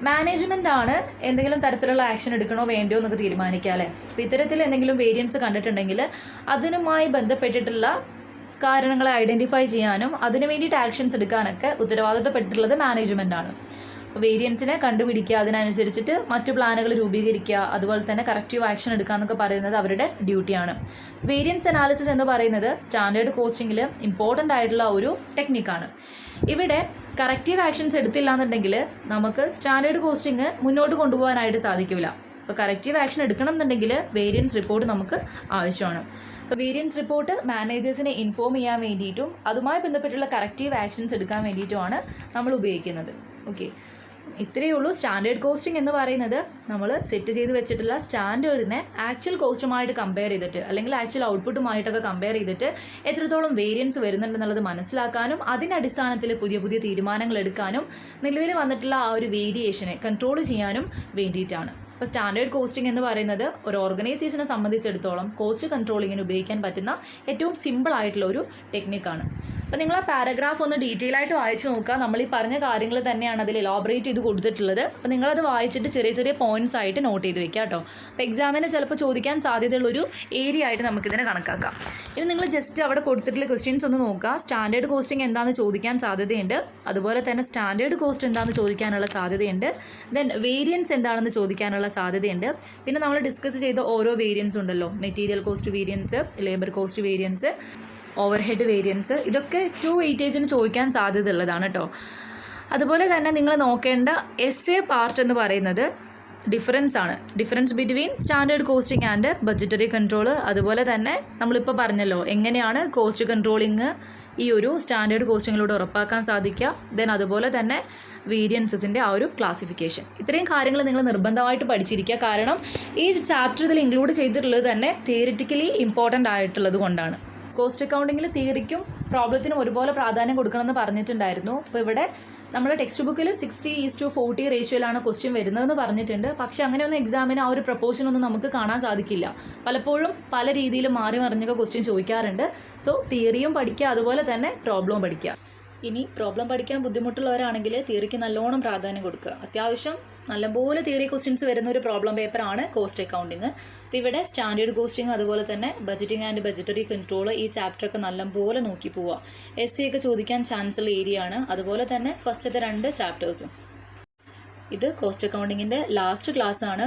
മാനേജ്മെൻ്റ് ആണ് എന്തെങ്കിലും തരത്തിലുള്ള ആക്ഷൻ എടുക്കണോ വേണ്ടയോ എന്നൊക്കെ തീരുമാനിക്കുക, അല്ലേ? അപ്പോൾ ഇത്തരത്തിൽ എന്തെങ്കിലും വേരിയൻസ് കണ്ടിട്ടുണ്ടെങ്കിൽ അതിനുമായി ബന്ധപ്പെട്ടിട്ടുള്ള കാരണങ്ങളെ ഐഡൻറ്റിഫൈ ചെയ്യാനും അതിനു വേണ്ടിയിട്ട് ആക്ഷൻസ് എടുക്കാനൊക്കെ ഉത്തരവാദിത്തപ്പെട്ടിട്ടുള്ളത് മാനേജ്മെൻ്റ് ആണ്. അപ്പോൾ വേരിയൻസിനെ കണ്ടുപിടിക്കുക, അതിനനുസരിച്ചിട്ട് മറ്റു പ്ലാനുകൾ രൂപീകരിക്കുക, അതുപോലെ തന്നെ കറക്റ്റീവ് ആക്ഷൻ എടുക്കുക എന്നൊക്കെ പറയുന്നത് അവരുടെ ഡ്യൂട്ടിയാണ്. വേരിയൻസ് അനാലിസിസ് എന്ന് പറയുന്നത് സ്റ്റാൻഡേർഡ് കോസ്റ്റിങ്ങിൽ ഇമ്പോർട്ടൻ്റ് ആയിട്ടുള്ള ഒരു ടെക്നിക്കാണ്. ഇവിടെ കറക്റ്റീവ് ആക്ഷൻസ് എടുത്തില്ല എന്നുണ്ടെങ്കിൽ നമുക്ക് സ്റ്റാൻഡേർഡ് കോസ്റ്റിംഗ് മുന്നോട്ട് കൊണ്ടുപോകാനായിട്ട് സാധിക്കില്ല. അപ്പോൾ കറക്റ്റീവ് ആക്ഷൻ എടുക്കണം എന്നുണ്ടെങ്കിൽ വേരിയൻസ് റിപ്പോർട്ട് നമുക്ക് ആവശ്യമാണ്. അപ്പോൾ വേരിയൻസ് റിപ്പോർട്ട് മാനേജേഴ്സിനെ ഇൻഫോം ചെയ്യാൻ വേണ്ടിയിട്ടും അതുമായി ബന്ധപ്പെട്ടുള്ള കറക്റ്റീവ് ആക്ഷൻസ് എടുക്കാൻ വേണ്ടിയിട്ടുമാണ് നമ്മൾ ഉപയോഗിക്കുന്നത്. ഓക്കെ, ഇത്രയേ ഉള്ളൂ. സ്റ്റാൻഡേർഡ് കോസ്റ്റിംഗ് എന്ന് പറയുന്നത് നമ്മൾ സെറ്റ് ചെയ്ത് വെച്ചിട്ടുള്ള സ്റ്റാൻഡേർഡിനെ ആക്ച്വൽ കോസ്റ്റുമായിട്ട് കമ്പയർ ചെയ്തിട്ട് അല്ലെങ്കിൽ ആക്ച്വൽ ഔട്ട്പുട്ടുമായിട്ടൊക്കെ കമ്പയർ ചെയ്തിട്ട് എത്രത്തോളം വേരിയൻസ് വരുന്നുണ്ടെന്നുള്ളത് മനസ്സിലാക്കാനും അതിൻ്റെ അടിസ്ഥാനത്തിൽ പുതിയ പുതിയ തീരുമാനങ്ങൾ എടുക്കാനും നിലവിൽ വന്നിട്ടുള്ള ആ ഒരു വേരിയേഷനെ കൺട്രോൾ ചെയ്യാനും വേണ്ടിയിട്ടാണ്. അപ്പോൾ സ്റ്റാൻഡേർഡ് കോസ്റ്റിംഗ് എന്ന് പറയുന്നത് ഒരു ഓർഗനൈസേഷനെ സംബന്ധിച്ചിടത്തോളം കോസ്റ്റ് കൺട്രോളിങ്ങിന് ഉപയോഗിക്കാൻ പറ്റുന്ന ഏറ്റവും സിമ്പിൾ ആയിട്ടുള്ള ഒരു ടെക്നിക്കാണ്. അപ്പോൾ നിങ്ങൾ ആ പാരഗ്രാഫ് ഒന്ന് ഡീറ്റെയിൽ ആയിട്ട് വായിച്ച് നോക്കുക. നമ്മൾ ഈ പറഞ്ഞ കാര്യങ്ങൾ തന്നെയാണ് അതിൽ എലോബറേറ്റ് ചെയ്ത് കൊടുത്തിട്ടുള്ളത്. അപ്പോൾ നിങ്ങളത് വായിച്ചിട്ട് ചെറിയ ചെറിയ പോയിന്റ്സ് ആയിട്ട് നോട്ട് ചെയ്ത് വെക്കുക കേട്ടോ. അപ്പോൾ എക്സാമിന് ചിലപ്പോൾ ചോദിക്കാൻ സാധ്യതയുള്ളൊരു ഏരിയ ആയിട്ട് നമുക്കിതിനെ കണക്കാക്കാം. ഇനി നിങ്ങൾ ജസ്റ്റ് അവിടെ കൊടുത്തിട്ടുള്ള ക്വസ്റ്റ്യൻസ് ഒന്ന് നോക്കുക. സ്റ്റാൻഡേർഡ് കോസ്റ്റിംഗ് എന്താണെന്ന് ചോദിക്കാൻ സാധ്യതയുണ്ട്, അതുപോലെ തന്നെ സ്റ്റാൻഡേർഡ് കോസ്റ്റ് എന്താണെന്ന് ചോദിക്കാനുള്ള സാധ്യതയുണ്ട്, ദെൻ വേരിയൻസ് എന്താണെന്ന് ചോദിക്കാനുള്ള സാധ്യതയുണ്ട്. പിന്നെ നമ്മൾ ഡിസ്കസ് ചെയ്ത ഓരോ വേരിയൻസ് ഉണ്ടല്ലോ, material cost variance, labour cost variance, over head variance, ഇതൊക്കെ 2 വെയിറ്റേജിന് ചോദിക്കാൻ സാധ്യതയുള്ളതാണ് കേട്ടോ. അതുപോലെ തന്നെ നിങ്ങൾ നോക്കേണ്ട എസ്സേ പാർട്ട് എന്ന് പറയുന്നത് ഡിഫറൻസ് ആണ്. Difference between standard costing and budgetary control. അതുപോലെ തന്നെ നമ്മളിപ്പോൾ പറഞ്ഞല്ലോ എങ്ങനെയാണ് കോസ്റ്റ് കൺട്രോളിങ് ഈ ഒരു സ്റ്റാൻഡേർഡ് കോസ്റ്റിങ്ങിലൂടെ ഉറപ്പാക്കാൻ സാധിക്കുക, ദെൻ അതുപോലെ തന്നെ വേരിയൻസസിൻ്റെ ആ ഒരു ക്ലാസിഫിക്കേഷൻ. ഇത്രയും കാര്യങ്ങൾ നിങ്ങൾ നിർബന്ധമായിട്ട് പഠിച്ചിരിക്കുക. കാരണം ഈ ചാപ്റ്റർ ഇതിൽ ഇൻക്ലൂഡ് ചെയ്തിട്ടുള്ളത് തന്നെ തിയറിറ്റിക്കലി ഇമ്പോർട്ടൻ്റ് ആയിട്ടുള്ളത് കൊണ്ടാണ്. കോസ്റ്റ് അക്കൗണ്ടിങ്ങിൽ തിയറിക്കും പ്രോബ്ലത്തിനും ഒരുപോലെ പ്രാധാന്യം കൊടുക്കണമെന്ന് പറഞ്ഞിട്ടുണ്ടായിരുന്നു. അപ്പോൾ ഇവിടെ നമ്മുടെ ടെക്സ്റ്റ് ബുക്കിൽ 60:40 റേഷ്യോയിലാണ് ക്വസ്റ്റ്യൻ വരുന്നതെന്ന് പറഞ്ഞിട്ടുണ്ട്. പക്ഷേ അങ്ങനെയൊന്നും എക്സാമിന് ആ ഒരു പ്രപ്പോർഷനൊന്നും നമുക്ക് കാണാൻ സാധിക്കില്ല. പലപ്പോഴും പല രീതിയിലും മാറി മറിഞ്ഞൊക്കെ ക്വസ്റ്റ്യൻ ചോദിക്കാറുണ്ട്. സോ തിയറിയും പഠിക്കുക, അതുപോലെ തന്നെ പ്രോബ്ലവും പഠിക്കുക. ഇനി പ്രോബ്ലം പഠിക്കാൻ ബുദ്ധിമുട്ടുള്ളവരാണെങ്കിൽ തിയറിക്ക് നല്ലോണം പ്രാധാന്യം കൊടുക്കുക. അത്യാവശ്യം നല്ലപോലെ തിയറി ക്വസ്റ്റ്യൻസ് വരുന്ന ഒരു പ്രോബ്ലം പേപ്പറാണ് കോസ്റ്റ് അക്കൗണ്ടിങ്. അപ്പോൾ ഇവിടെ സ്റ്റാൻഡേർഡ് കോസ്റ്റിംഗ് അതുപോലെ തന്നെ ബജറ്റിംഗ് ആൻഡ് ബജറ്ററി കൺട്രോൾ ഈ ചാപ്റ്ററൊക്കെ നല്ലപോലെ നോക്കി പോവുക. എസ് സി ഒക്കെ ചോദിക്കാൻ ചാൻസുള്ള ഏരിയ ആണ്. അതുപോലെ തന്നെ ഫസ്റ്റത്തെ 2 ചാപ്റ്റേഴ്സും. ഇത് കോസ്റ്റ് അക്കൗണ്ടിങ്ങിൻ്റെ ലാസ്റ്റ് ക്ലാസ് ആണ്.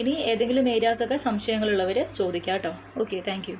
ഇനി ഏതെങ്കിലും ഏരിയാസൊക്കെ സംശയങ്ങളുള്ളവർ ചോദിക്കാം കേട്ടോ. Okay, thank you.